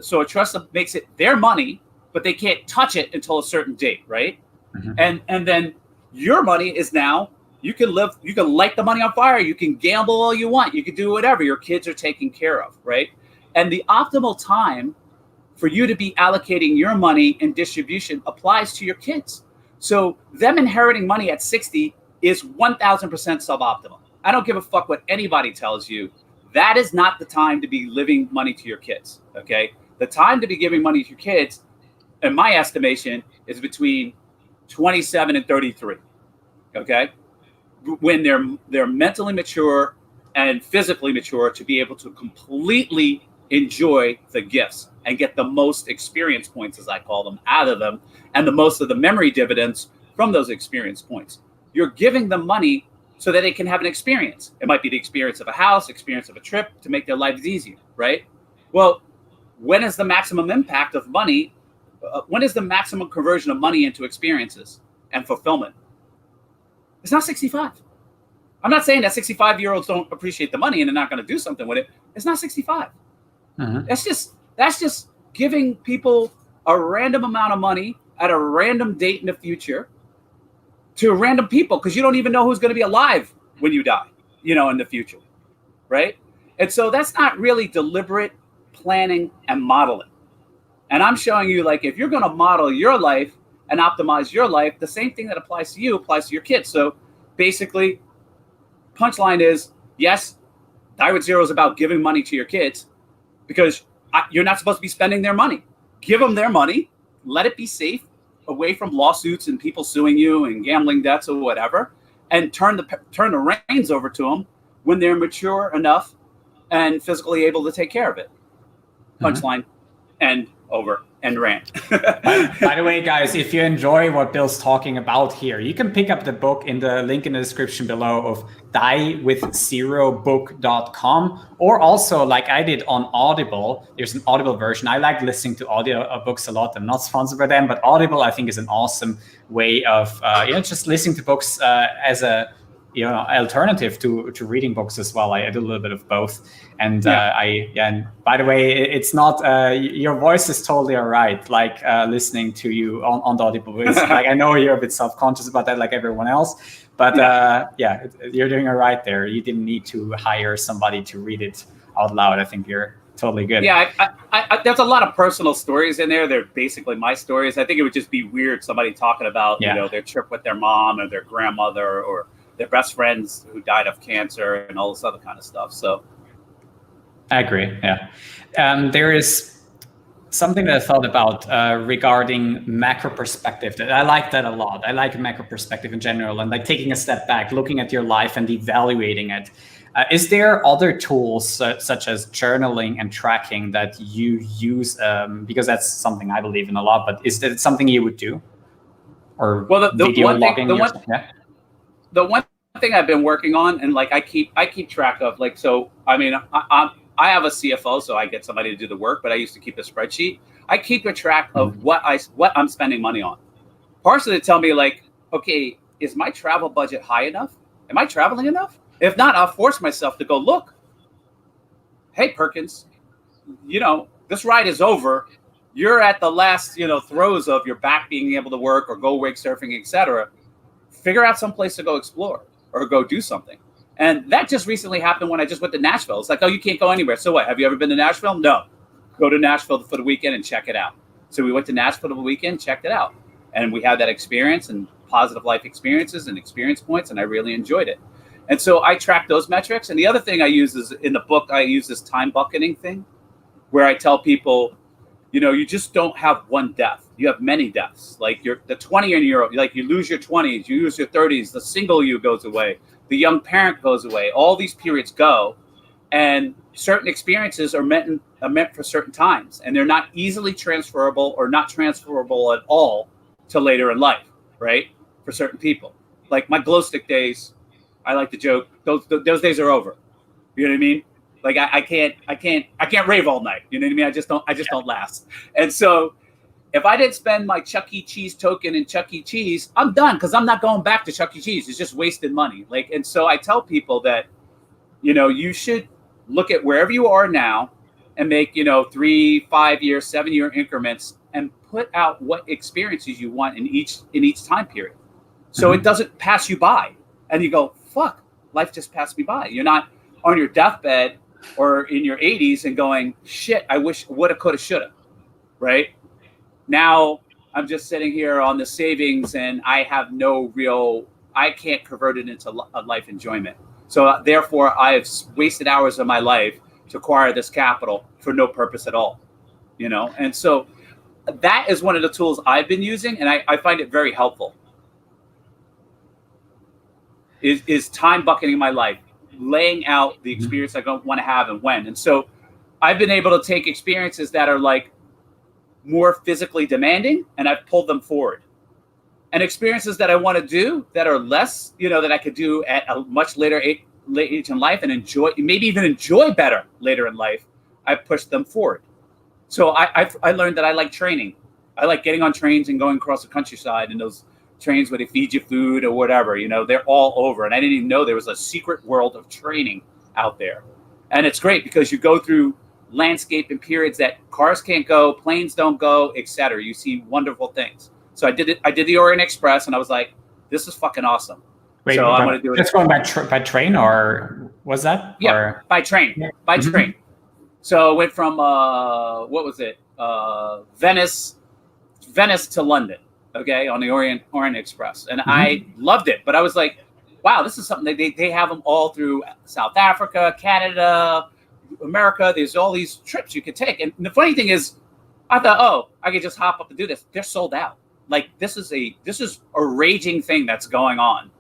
So a trust makes it their money, but they can't touch it until a certain date. Right. Mm-hmm. And then your money is now, you can light the money on fire. You can gamble all you want. You can do whatever. Your kids are taken care of, right? And the optimal time for you to be allocating your money and distribution applies to your kids. So them inheriting money at 60 is 1000% suboptimal. I don't give a fuck what anybody tells you. That is not the time to be living money to your kids, okay? The time to be giving money to your kids, in my estimation, is between 27 and 33, okay? When they're mentally mature and physically mature to be able to completely enjoy the gifts and get the most experience points, as I call them, out of them, and the most of the memory dividends from those experience points. You're giving them money so that they can have an experience. It might be the experience of a house, experience of a trip, to make their lives easier, right? Well, when is the maximum impact of money? When is the maximum conversion of money into experiences and fulfillment? It's not 65. I'm not saying that 65-year-olds don't appreciate the money and they're not going to do something with it. It's not 65. Uh-huh. That's just giving people a random amount of money at a random date in the future to random people, because you don't even know who's going to be alive when you die, in the future, right? And so that's not really deliberate planning and modeling. And I'm showing you, like, if you're going to model your life and optimize your life, the same thing that applies to you applies to your kids. So basically, punchline is, yes, Die with Zero is about giving money to your kids, because you're not supposed to be spending their money. Give them their money, let it be safe, away from lawsuits and people suing you and gambling debts or whatever, and turn the reins over to them when they're mature enough and physically able to take care of it. Punchline, and over and rant. By the way, guys, if you enjoy what Bill's talking about here, you can pick up the book in the link in the description below of diewithzerobook.com, or also, like I did, on Audible. There's an Audible version. I like listening to audio books a lot. I'm not sponsored by them, but Audible, I think, is an awesome way of just listening to books as a alternative to reading books as well. I do a little bit of both. And and by the way, it's not, your voice is totally all right. Like listening to you on the Audible. Like, I know you're a bit self-conscious about that, like everyone else, but you're doing all right there. You didn't need to hire somebody to read it out loud. I think you're totally good. Yeah, I there's a lot of personal stories in there. They're basically my stories. I think it would just be weird, somebody talking about, their trip with their mom or their grandmother or their best friends who died of cancer and all this other kind of stuff. So I agree. Yeah. There is something that I thought about regarding macro perspective. That I like that a lot. I like macro perspective in general, and like taking a step back, looking at your life and evaluating it. Is there other tools such as journaling and tracking that you use? Because that's something I believe in a lot, but is that something you would do? Or Well, video logging? The one thing I've been working on, and like I keep track of, like, so I mean, I have a CFO, so I get somebody to do the work, but I used to keep a spreadsheet. I keep a track of what I'm spending money on. Partially to tell me, like, okay, is my travel budget high enough? Am I traveling enough? If not, I'll force myself to go look. Hey, Perkins, this ride is over. You're at the last, throes of your back being able to work or go wake surfing, etc. Figure out some place to go explore or go do something. And that just recently happened when I just went to Nashville. It's like, oh, you can't go anywhere. So what? Have you ever been to Nashville? No. Go to Nashville for the weekend and check it out. So we went to Nashville for the weekend, checked it out. And we had that experience and positive life experiences and experience points, and I really enjoyed it. And so I track those metrics. And the other thing I use is in the book, I use this time bucketing thing where I tell people, you just don't have one death. You have many deaths. Like the 20-year-old, like you lose your 20s, you lose your 30s, the single you goes away, the young parent goes away. All these periods go, and certain experiences are meant for certain times, and they're not easily transferable or not transferable at all to later in life, right? For certain people, like my glow stick days, I like to joke, those days are over. You know what I mean? Like I can't rave all night. You know what I mean? I just don't last. And so if I didn't spend my Chuck E. Cheese token in Chuck E. Cheese, I'm done, because I'm not going back to Chuck E. Cheese. It's just wasted money. Like, and so I tell people that, you should look at wherever you are now and make, 3, 5 year, 7 year increments and put out what experiences you want in each time period. So it doesn't pass you by and you go, fuck, life just passed me by. You're not on your deathbed or in your 80s and going, shit, I wish, woulda, coulda, shoulda, right? Now I'm just sitting here on the savings and I have I can't convert it into a life enjoyment. So therefore I've wasted hours of my life to acquire this capital for no purpose at all, And so that is one of the tools I've been using, and I find it very helpful. Is time bucketing my life, laying out the experience I don't want to have and when. And so I've been able to take experiences that are like more physically demanding, and I've pulled them forward. And experiences that I want to do that are less, that I could do at a much later age in life and enjoy, maybe even enjoy better later in life, I pushed them forward. So I learned that I like training. I like getting on trains and going across the countryside, and those trains where they feed you food or whatever, they're all over. And I didn't even know there was a secret world of training out there. And it's great because you go through landscape and periods that cars can't go, planes don't go, etc. You see wonderful things. So I did it. I did the Orient Express, and I was like, this is fucking awesome. Wait, so I'm going to do it. That's going by train, or was that? Yeah, or? by train. Yeah. By train. So I went from, what was it? Venice to London. Okay, on the Orient Express, and I loved it. But I was like, wow, this is something that they have them all through South Africa, Canada, America. There's all these trips you could take. And the funny thing is, I thought, oh, I could just hop up and do this. They're sold out. Like this is a raging thing that's going on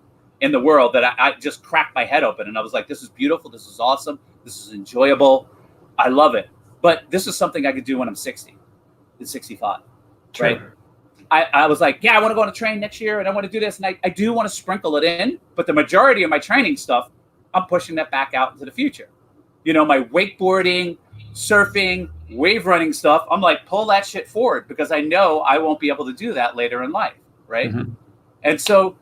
in the world that I just cracked my head open, and I was like, this is beautiful. This is awesome. This is enjoyable. I love it. But this is something I could do when I'm 60 and 65, True. Right? I was like, yeah, I want to go on a train next year, and I want to do this, and I do want to sprinkle it in, but the majority of my training stuff, I'm pushing that back out into the future. My wakeboarding, surfing, wave running stuff, I'm like, pull that shit forward, because I know I won't be able to do that later in life, right? And so,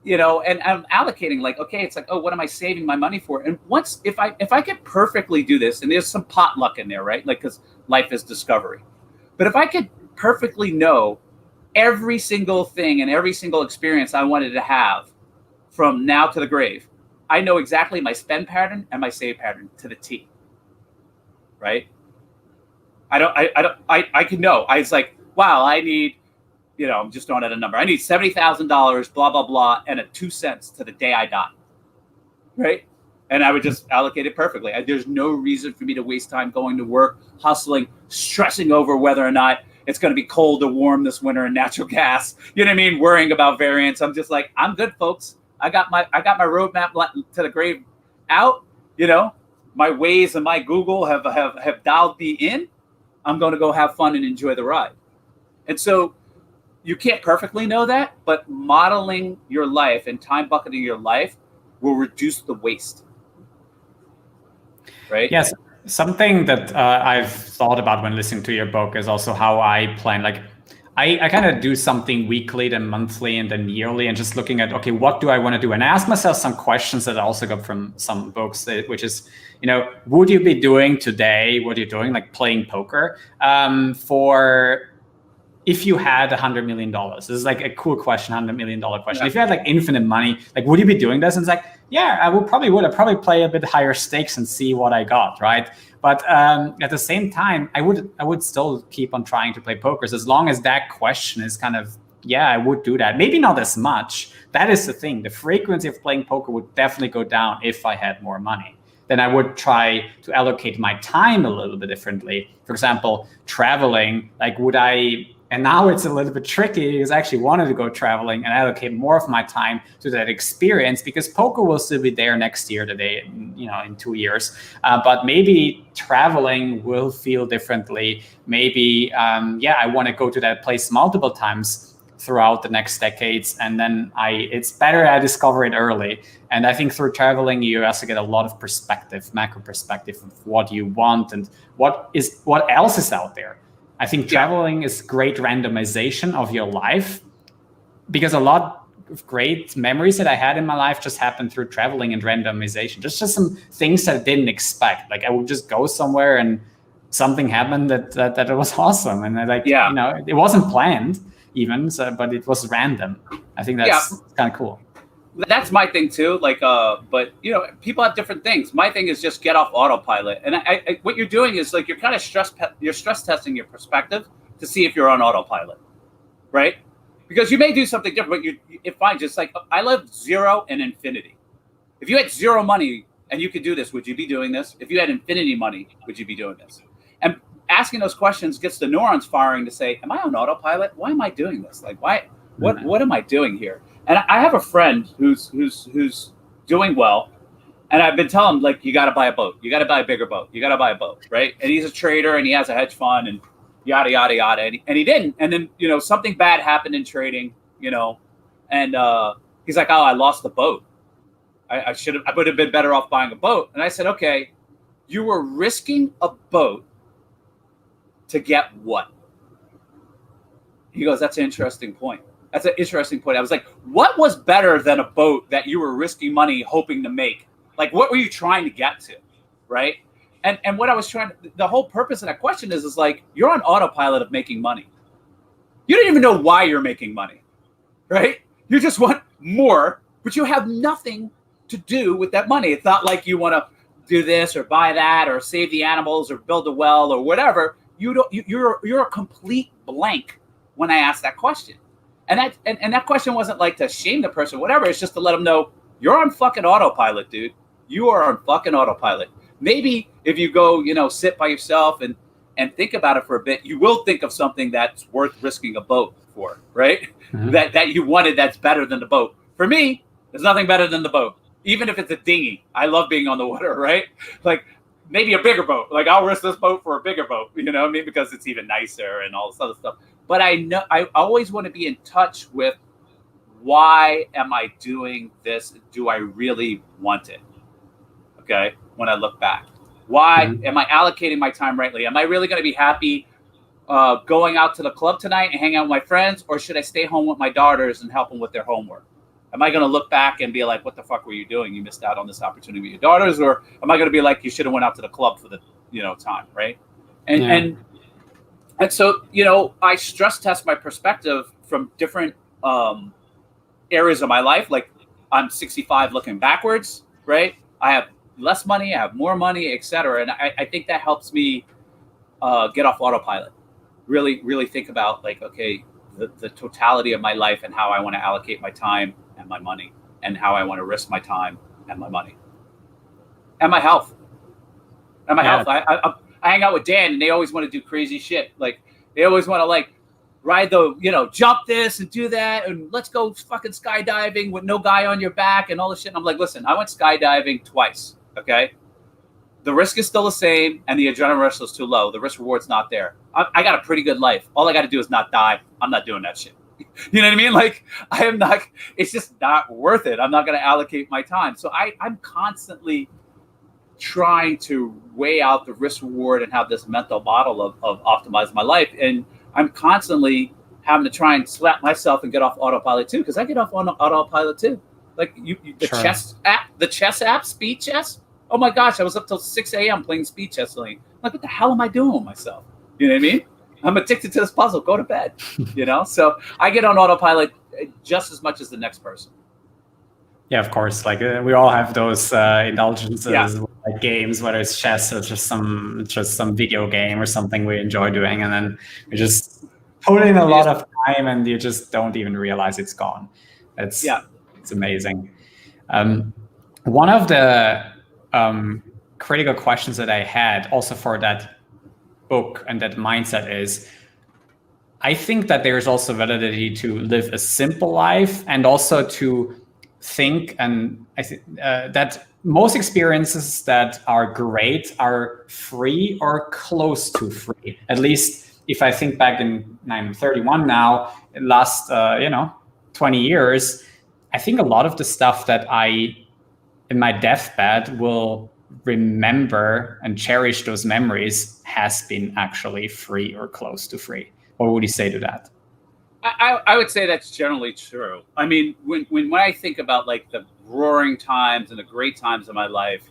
and I'm allocating like, okay, it's like, oh, what am I saving my money for? And if I could perfectly do this, and there's some potluck in there, right? Like, because life is discovery. But if I could perfectly know every single thing and every single experience I wanted to have from now to the grave, I know exactly my spend pattern and my save pattern to the T. Right? I can know. I was like, wow, I need, I'm just throwing out a number. I need $70,000, blah, blah, blah, and 2 cents to the day I die. Right? And I would just allocate it perfectly. There's no reason for me to waste time going to work, hustling, stressing over whether or not it's going to be cold or warm this winter in natural gas. You know what I mean? Worrying about variance. I'm just like, I'm good, folks. I got my roadmap to the grave out. my Waze and my Google have dialed me in. I'm going to go have fun and enjoy the ride. And so you can't perfectly know that, but modeling your life and time bucketing your life will reduce the waste. Right? Yes. Something that I've thought about when listening to your book is also how I plan. Like, I kind of do something weekly, then monthly, and then yearly, and just looking at, okay, what do I want to do? And I ask myself some questions that I also got from some books, which is, would you be doing today what you're doing, like playing poker, for if you had $100 million? This is like a cool question, $100 million question. Yeah. If you had like infinite money, like, would you be doing this? And it's like, yeah, I'd probably play a bit higher stakes and see what I got, right? But at the same time, I would still keep on trying to play poker, as long as that question is kind of, yeah, I would do that. Maybe not as much. That is the thing. The frequency of playing poker would definitely go down if I had more money. Then I would try to allocate my time a little bit differently. For example, traveling, like and now it's a little bit tricky because I actually wanted to go traveling and allocate more of my time to that experience, because poker will still be there next year, in 2 years. But maybe traveling will feel differently. Maybe, I want to go to that place multiple times throughout the next decades. And then it's better I discover it early. And I think through traveling, you also get a lot of perspective, macro perspective of what you want and what else is out there. I think traveling is great randomization of your life, because a lot of great memories that I had in my life just happened through traveling and randomization. Just some things that I didn't expect. Like, I would just go somewhere and something happened that was awesome. And it wasn't planned even, but it was random. I think that's kind of cool. That's my thing too. Like, but people have different things. My thing is just get off autopilot. And I what you're doing is like, you're kind of stress testing your perspective to see if you're on autopilot, right? Because you may do something different, but it finds just like, I love 0 and infinity. If you had 0 money and you could do this, would you be doing this? If you had infinity money, would you be doing this? And asking those questions gets the neurons firing to say, am I on autopilot? Why am I doing this? Like, why? What am I doing here? And I have a friend who's doing well, and I've been telling him, like, you got to buy a boat. You got to buy a bigger boat. You got to buy a boat, right? And he's a trader, and he has a hedge fund, and yada, yada, yada. And he didn't. And then, something bad happened in trading, and he's like, oh, I lost the boat. I would have been better off buying a boat. And I said, okay, you were risking a boat to get what? He goes, that's an interesting point. That's an interesting point. I was like, what was better than a boat that you were risking money hoping to make? Like, what were you trying to get to, right? And what I was the whole purpose of that question is like, you're on autopilot of making money. You don't even know why you're making money, right? You just want more, but you have nothing to do with that money. It's not like you want to do this or buy that or save the animals or build a well or whatever. You're a complete blank when I ask that question. And that question wasn't like to shame the person, whatever. It's just to let them know, you're on fucking autopilot, dude. You are on fucking autopilot. Maybe if you go, sit by yourself and think about it for a bit, you will think of something that's worth risking a boat for, right? Mm-hmm. That you wanted, that's better than the boat. For me, there's nothing better than the boat. Even if it's a dinghy. I love being on the water, right? Like, maybe a bigger boat. Like, I'll risk this boat for a bigger boat, what I mean? Because it's even nicer and all this other stuff. But I know I always want to be in touch with, why am I doing this? Do I really want it? Okay. When I look back, why am I allocating my time rightly? Am I really going to be happy going out to the club tonight and hang out with my friends? Or should I stay home with my daughters and help them with their homework? Am I going to look back and be like, what the fuck were you doing? You missed out on this opportunity with your daughters. Or am I going to be like, you should have went out to the club for the, time. Right. And so, I stress test my perspective from different areas of my life. Like, I'm 65 looking backwards, right? I have less money, I have more money, etc. And I think that helps me get off autopilot. Really, really think about, like, okay, the totality of my life and how I want to allocate my time and my money, and how I want to risk my time and my money. And my health. Health. I hang out with Dan, and they always want to do crazy shit. Like, they always want to, like, ride the, jump this and do that, and let's go fucking skydiving with no guy on your back and all this shit. And I'm like, listen, I went skydiving twice, okay? the risk is still the same, and the adrenaline rush is too low. The risk reward's not there. I got a pretty good life. All I got to do is not die. I'm not doing that shit. You know what I mean? Like, I am not. It's just not worth it. I'm not going to allocate my time. So I'm constantly trying to weigh out the risk reward and have this mental model of optimize my life. And I'm constantly having to try and slap myself and get off autopilot too, because I get off on autopilot too. Like the Sure. chess app, speed chess. Oh my gosh, I was up till 6 a.m. playing speed chess. Like, what the hell am I doing with myself? You know what I mean? I'm addicted to this puzzle. Go to bed. So I get on autopilot just as much as the next person. Yeah, of course. Like we all have those indulgences, Yeah. like games, whether it's chess or just some video game or something we enjoy doing, and then we just put in a lot of time, and you just don't even realize it's gone. It's amazing. One of the critical questions that I had also for that book and that mindset is, I think that there's also validity to live a simple life, and also to think, and I think that most experiences that are great are free or close to free. At least if I think back, I'm 31 now, last 20 years, I think a lot of the stuff that I in my deathbed will remember and cherish those memories has been actually free or close to free. What would you say to that? I would say that's generally true. I mean, when I think about like the roaring times and the great times of my life,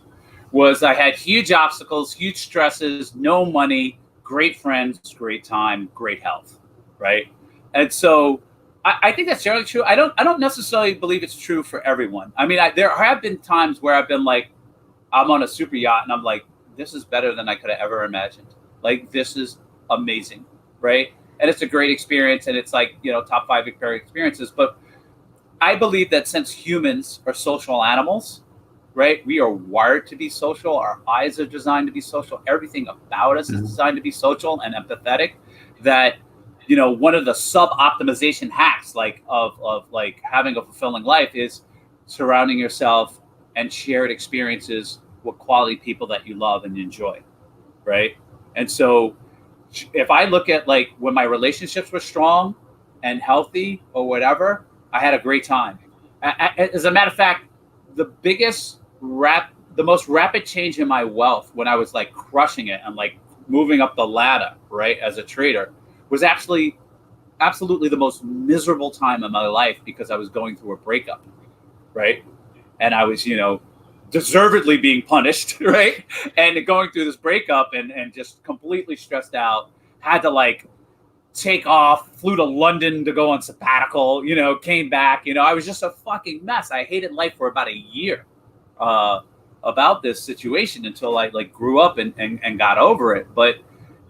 was I had huge obstacles, huge stresses, no money, great friends, great time, great health, right? And so I think that's generally true. I don't necessarily believe it's true for everyone. I mean, there have been times where I've been like, I'm on a super yacht and I'm like, this is better than I could have ever imagined. Like, this is amazing, right? And it's a great experience, and it's like, top 5 experiences. But I believe that since humans are social animals, right? We are wired to be social. Our eyes are designed to be social. Everything about us is designed to be social and empathetic. That, one of the sub-optimization hacks, like of like having a fulfilling life, is surrounding yourself and shared experiences with quality people that you love and enjoy, right? And so if I look at like when my relationships were strong and healthy or whatever, I had a great time. As a matter of fact, the most rapid change in my wealth when I was like crushing it and like moving up the ladder, right, as a trader, was actually absolutely the most miserable time of my life, because I was going through a breakup, right? And I was, deservedly being punished, right? And going through this breakup and just completely stressed out, had to like take off, flew to London to go on sabbatical, came back, I was just a fucking mess. I hated life for about a year about this situation until I like grew up and got over it. But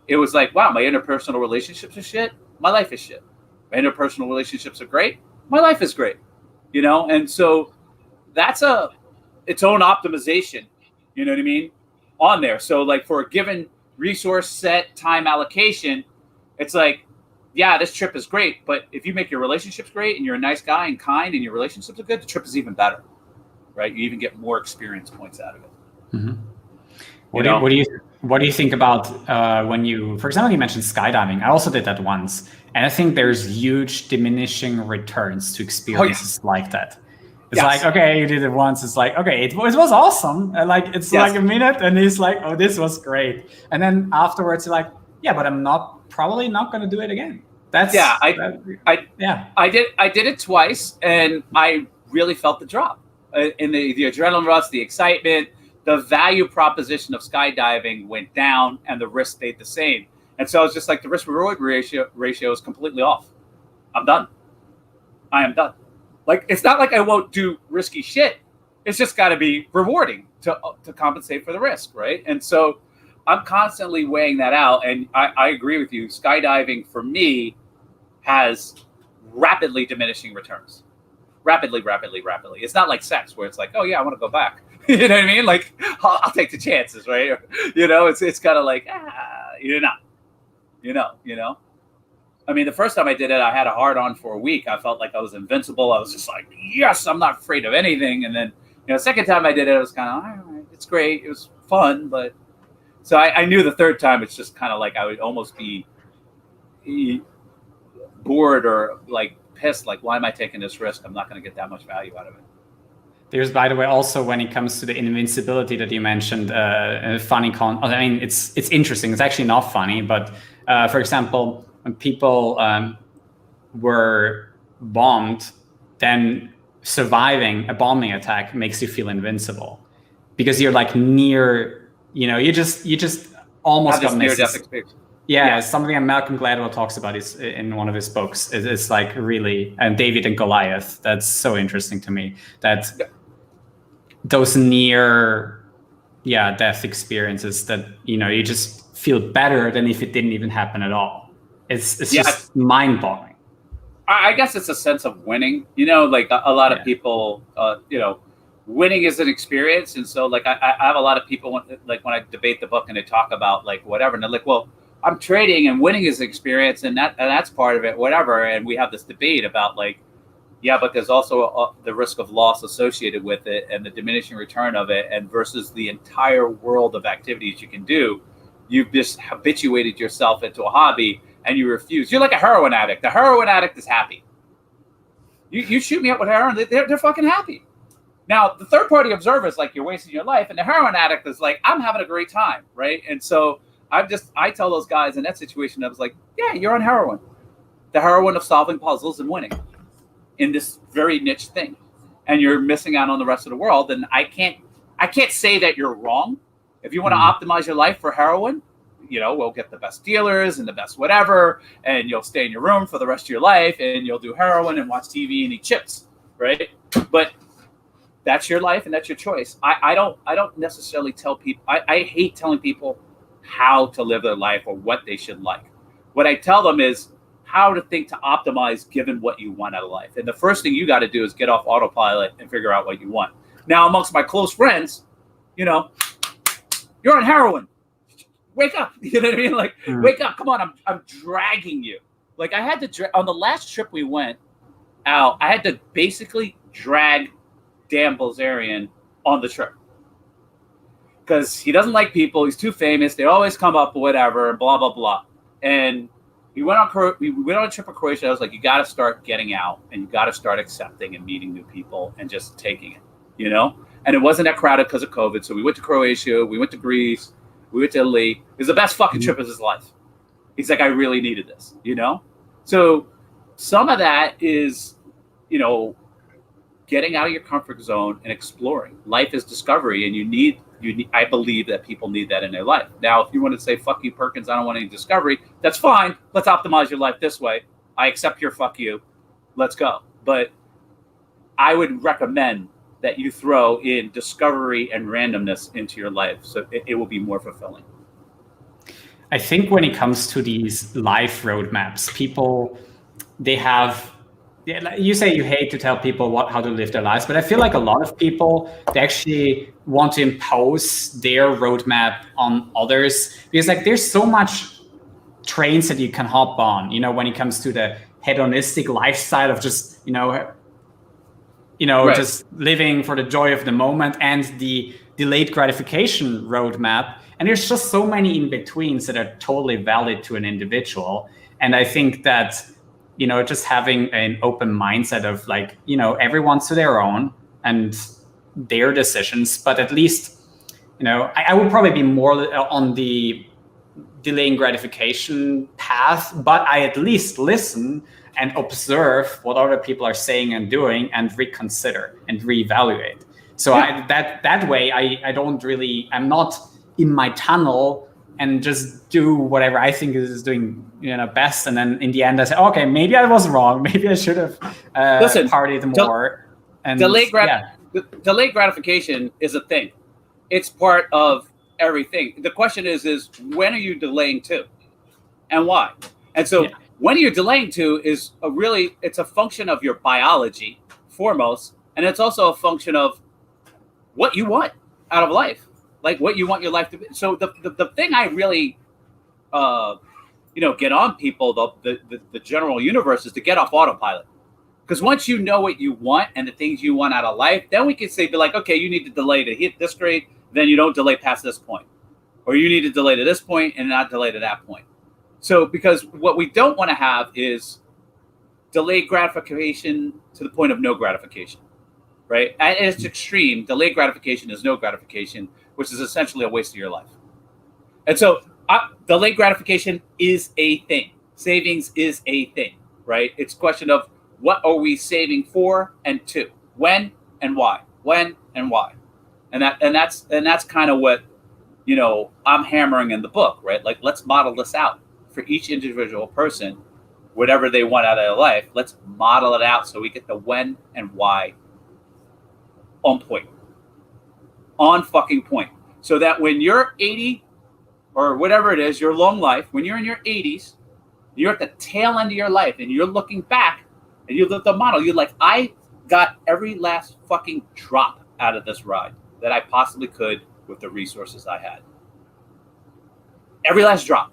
it was like, wow, my interpersonal relationships are shit. My life is shit. My interpersonal relationships are great. My life is great, And so that's its own optimization, you know what I mean, on there. So like for a given resource set, time allocation, it's like, yeah, this trip is great, but if you make your relationships great and you're a nice guy and kind and your relationships are good, the trip is even better, right? You even get more experience points out of it. Mm-hmm. What do you think about when you, for example, you mentioned skydiving? I also did that once, and I think there's huge diminishing returns to experiences like that. It's like, okay, you did it once. It's like, okay, it was awesome. Like, it's like a minute, and it's like, oh, this was great. And then afterwards, you're like, yeah, but I'm probably not going to do it again. I did it twice, and I really felt the drop in the adrenaline rush, the excitement, the value proposition of skydiving went down, and the risk stayed the same. And so it's just like the risk reward ratio is completely off. I'm done. I am done. Like, it's not like I won't do risky shit. It's just got to be rewarding to compensate for the risk, right? And so I'm constantly weighing that out. And I agree with you. Skydiving, for me, has rapidly diminishing returns. Rapidly. It's not like sex, where it's like, oh, yeah, I want to go back. You know what I mean? Like, I'll take the chances, right? It's kind of like, you're not. I mean, the first time I did it, I had a hard on for a week. I felt like I was invincible. I was just like, yes, I'm not afraid of anything. And then, second time I did it, I was kind of, all right, it's great. It was fun, but so I knew the third time it's just kind of like I would almost be bored or like pissed, like why am I taking this risk? I'm not going to get that much value out of it. There's, by the way, also when it comes to the invincibility that you mentioned, a funny I mean, it's interesting. It's actually not funny, but for example, when people were bombed, then surviving a bombing attack makes you feel invincible because you're like near, you just almost got near-death experience. Yeah, something that Malcolm Gladwell talks about is in one of his books. It's like really, and David and Goliath. That's so interesting to me. That those near, death experiences that you just feel better than if it didn't even happen at all. It's just mind-boggling. I guess it's a sense of winning. Like a lot of people, winning is an experience, and so like I have a lot of people when I debate the book and they talk about like whatever, and they're like, well, I'm trading and winning is an experience, and that's part of it, whatever. And we have this debate about like, yeah, but there's also the risk of loss associated with it and the diminishing return of it, and versus the entire world of activities you can do. You've just habituated yourself into a hobby and you refuse. You're like a heroin addict. The heroin addict is happy. You shoot me up with heroin, they're fucking happy. Now, the third party observer is like, you're wasting your life. And the heroin addict is like, I'm having a great time, right? And so I tell those guys in that situation, I was like, yeah, you're on heroin. The heroin of solving puzzles and winning in this very niche thing. And you're missing out on the rest of the world. And I can't say that you're wrong. If you want to optimize your life for heroin, we'll get the best dealers and the best whatever, and you'll stay in your room for the rest of your life and you'll do heroin and watch TV and eat chips, right? But that's your life and that's your choice. I don't necessarily tell people, I hate telling people how to live their life or what they should like. What I tell them is how to think to optimize given what you want out of life. And the first thing you got to do is get off autopilot and figure out what you want. Now, amongst my close friends, you're on heroin. Wake up. You know what I mean? Like, wake up. Come on. I'm dragging you. Like I had to, on the last trip we went out, I had to basically drag Dan Bilzerian on the trip. Because he doesn't like people. He's too famous. They always come up with whatever, blah, blah, blah. And we went on a trip to Croatia. I was like, you got to start getting out and you got to start accepting and meeting new people and just taking it, And it wasn't that crowded because of COVID. So we went to Croatia. We went to Greece. We went to Italy. It was the best fucking trip of his life. He's like, I really needed this, So some of that is, getting out of your comfort zone and exploring. Life is discovery, and you need. I believe that people need that in their life. Now, if you want to say, fuck you, Perkins, I don't want any discovery, that's fine. Let's optimize your life this way. I accept your fuck you. Let's go. But I would recommend that you throw in discovery and randomness into your life. So it will be more fulfilling. I think when it comes to these life roadmaps, people, they have, you say you hate to tell people how to live their lives, but I feel like a lot of people, they actually want to impose their roadmap on others because like there's so much trains that you can hop on, when it comes to the hedonistic lifestyle of just, right. Just living for the joy of the moment and the delayed gratification roadmap. And there's just so many in-betweens that are totally valid to an individual. And I think that, just having an open mindset of like, everyone's to their own and their decisions, but at least, I would probably be more on the delaying gratification path, but I at least listen and observe what other people are saying and doing and reconsider and reevaluate. So that way I don't really, I'm not in my tunnel and just do whatever I think is doing best. And then in the end I say, okay, maybe I was wrong. Maybe I should have partied more. And delayed gratification is a thing. It's part of everything. The question is when are you delaying to and why? And so when you're delaying to is it's a function of your biology foremost. And it's also a function of what you want out of life. Like what you want your life to be. So the thing I really, get on people, the general universe is to get off autopilot. Because once you know what you want and the things you want out of life, then we can be like, okay, you need to delay to hit this grade, then you don't delay past this point. Or you need to delay to this point and not delay to that point. So because what we don't want to have is delayed gratification to the point of no gratification, right? At its extreme, delayed gratification is no gratification, which is essentially a waste of your life. And so delayed gratification is a thing. Savings is a thing, right? It's a question of what are we saving for and to, when and why, and that's kind of what I'm hammering in the book, right? Like, let's model this out for each individual person, whatever they want out of their life. Let's model it out so we get the when and why on point, on fucking point, so that when you're 80 or whatever it is, your long life, when you're in your 80s, you're at the tail end of your life and you're looking back and you look at the model, you're like, I got every last fucking drop out of this ride that I possibly could with the resources I had. Every last drop.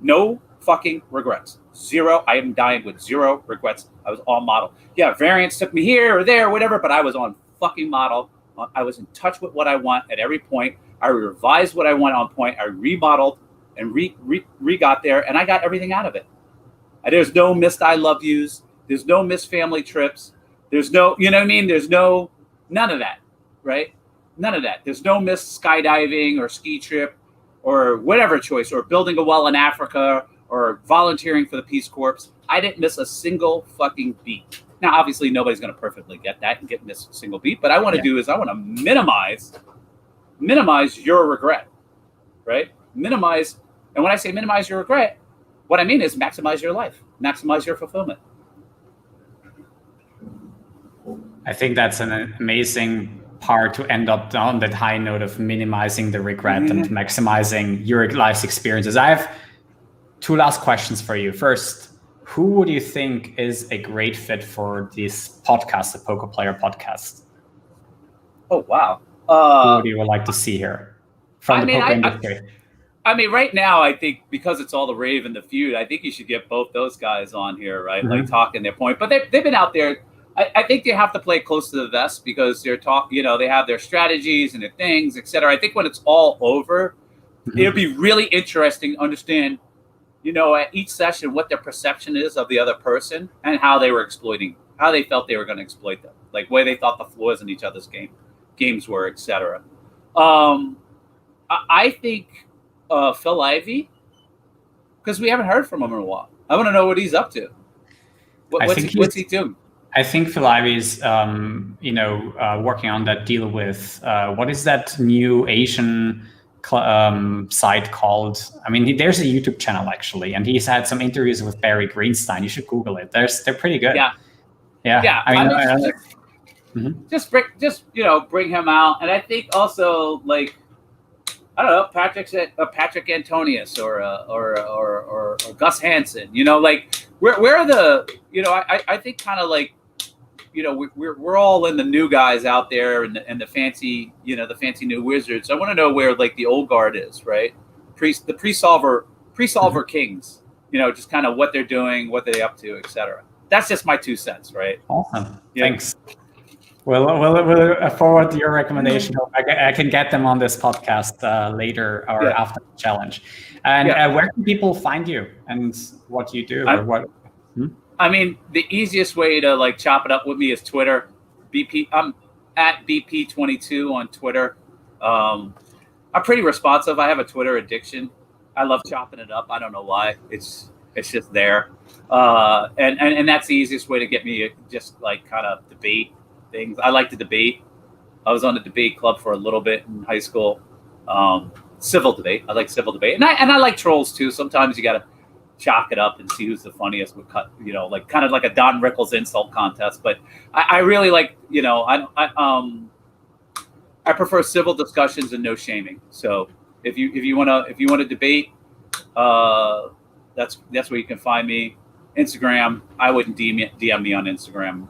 No fucking regrets. Zero. I am dying with zero regrets. I was on model. Yeah, variance took me here or there, whatever, but I was on fucking model. I was in touch with what I want at every point. I revised what I want on point. I remodeled and got there, and I got everything out of it. And there's no missed I love yous. There's no missed family trips. There's no, you know what I mean? There's none of that, right? None of that. There's no missed skydiving or ski trip or whatever choice, or building a well in Africa or volunteering for the Peace Corps. I didn't miss a single fucking beat. Now, obviously, nobody's going to perfectly get that and miss a single beat. But I want to do is I want to minimize your regret, right? Minimize. And when I say minimize your regret, what I mean is maximize your life, maximize your fulfillment. I think that's an amazing part to end up on that high note of minimizing the regret and maximizing your life's experiences. I have two last questions for you. First, who would you think is a great fit for this podcast, the Poker Player Podcast? Oh, wow. Who would you like to see here from the poker industry? I mean, right now, I think because it's all the rave and the feud, I think you should get both those guys on here, right? Mm-hmm. Like talking their point. But they've been out there. I think they have to play close to the vest because they're they have their strategies and their things, et cetera. I think when it's all over, it'll be really interesting to understand, at each session, what their perception is of the other person and how they were how they felt they were going to exploit them, like where they thought the flaws in each other's games were, et cetera. I think Phil Ivey, because we haven't heard from him in a while. I want to know what he's up to. What's he doing? I think Phil Ivey's, working on that deal with what is that new Asian site called? I mean, there's a YouTube channel actually, and he's had some interviews with Barry Greenstein. You should Google it. They're pretty good. Yeah. I mean, just bring him out, and I think also like, I don't know, Patrick Antonius or Gus Hansen. Like where are the I think kind of like we're all in the new guys out there and the fancy the fancy new wizards. I want to know where like the old guard is, right? The pre-solver kings. Just kind of what they're doing, what they're up to, etc. That's just my 2 cents, right? Awesome. Thanks. We'll forward your recommendation. I can get them on this podcast later or after the challenge. And where can people find you and what you do? I mean, the easiest way to like chop it up with me is Twitter. I'm at BP22 on Twitter. I'm pretty responsive. I have a Twitter addiction. I love chopping it up. I don't know why. It's just there. And that's the easiest way to get me, just like kind of debate things. I like to debate. I was on a debate club for a little bit in high school. Civil debate. I like civil debate. And I like trolls too. Sometimes you got to chalk it up and see who's the funniest with cut, like kind of like a Don Rickles insult contest. But I really like, I prefer civil discussions and no shaming. So if you want to debate, that's where you can find me. Instagram, I wouldn't DM me on Instagram.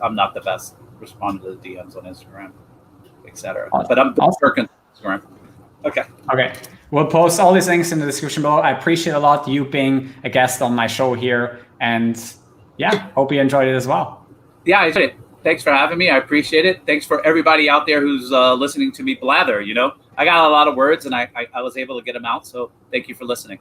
I'm not the best responding to the DMs on Instagram, etc. But I'm Perkins on Instagram. Okay. We'll post all these links in the description below. I appreciate a lot you being a guest on my show here, and hope you enjoyed it as well. Yeah, I enjoyed it. Thanks for having me. I appreciate it. Thanks for everybody out there who's listening to me blather. You know, I got a lot of words and I was able to get them out. So thank you for listening.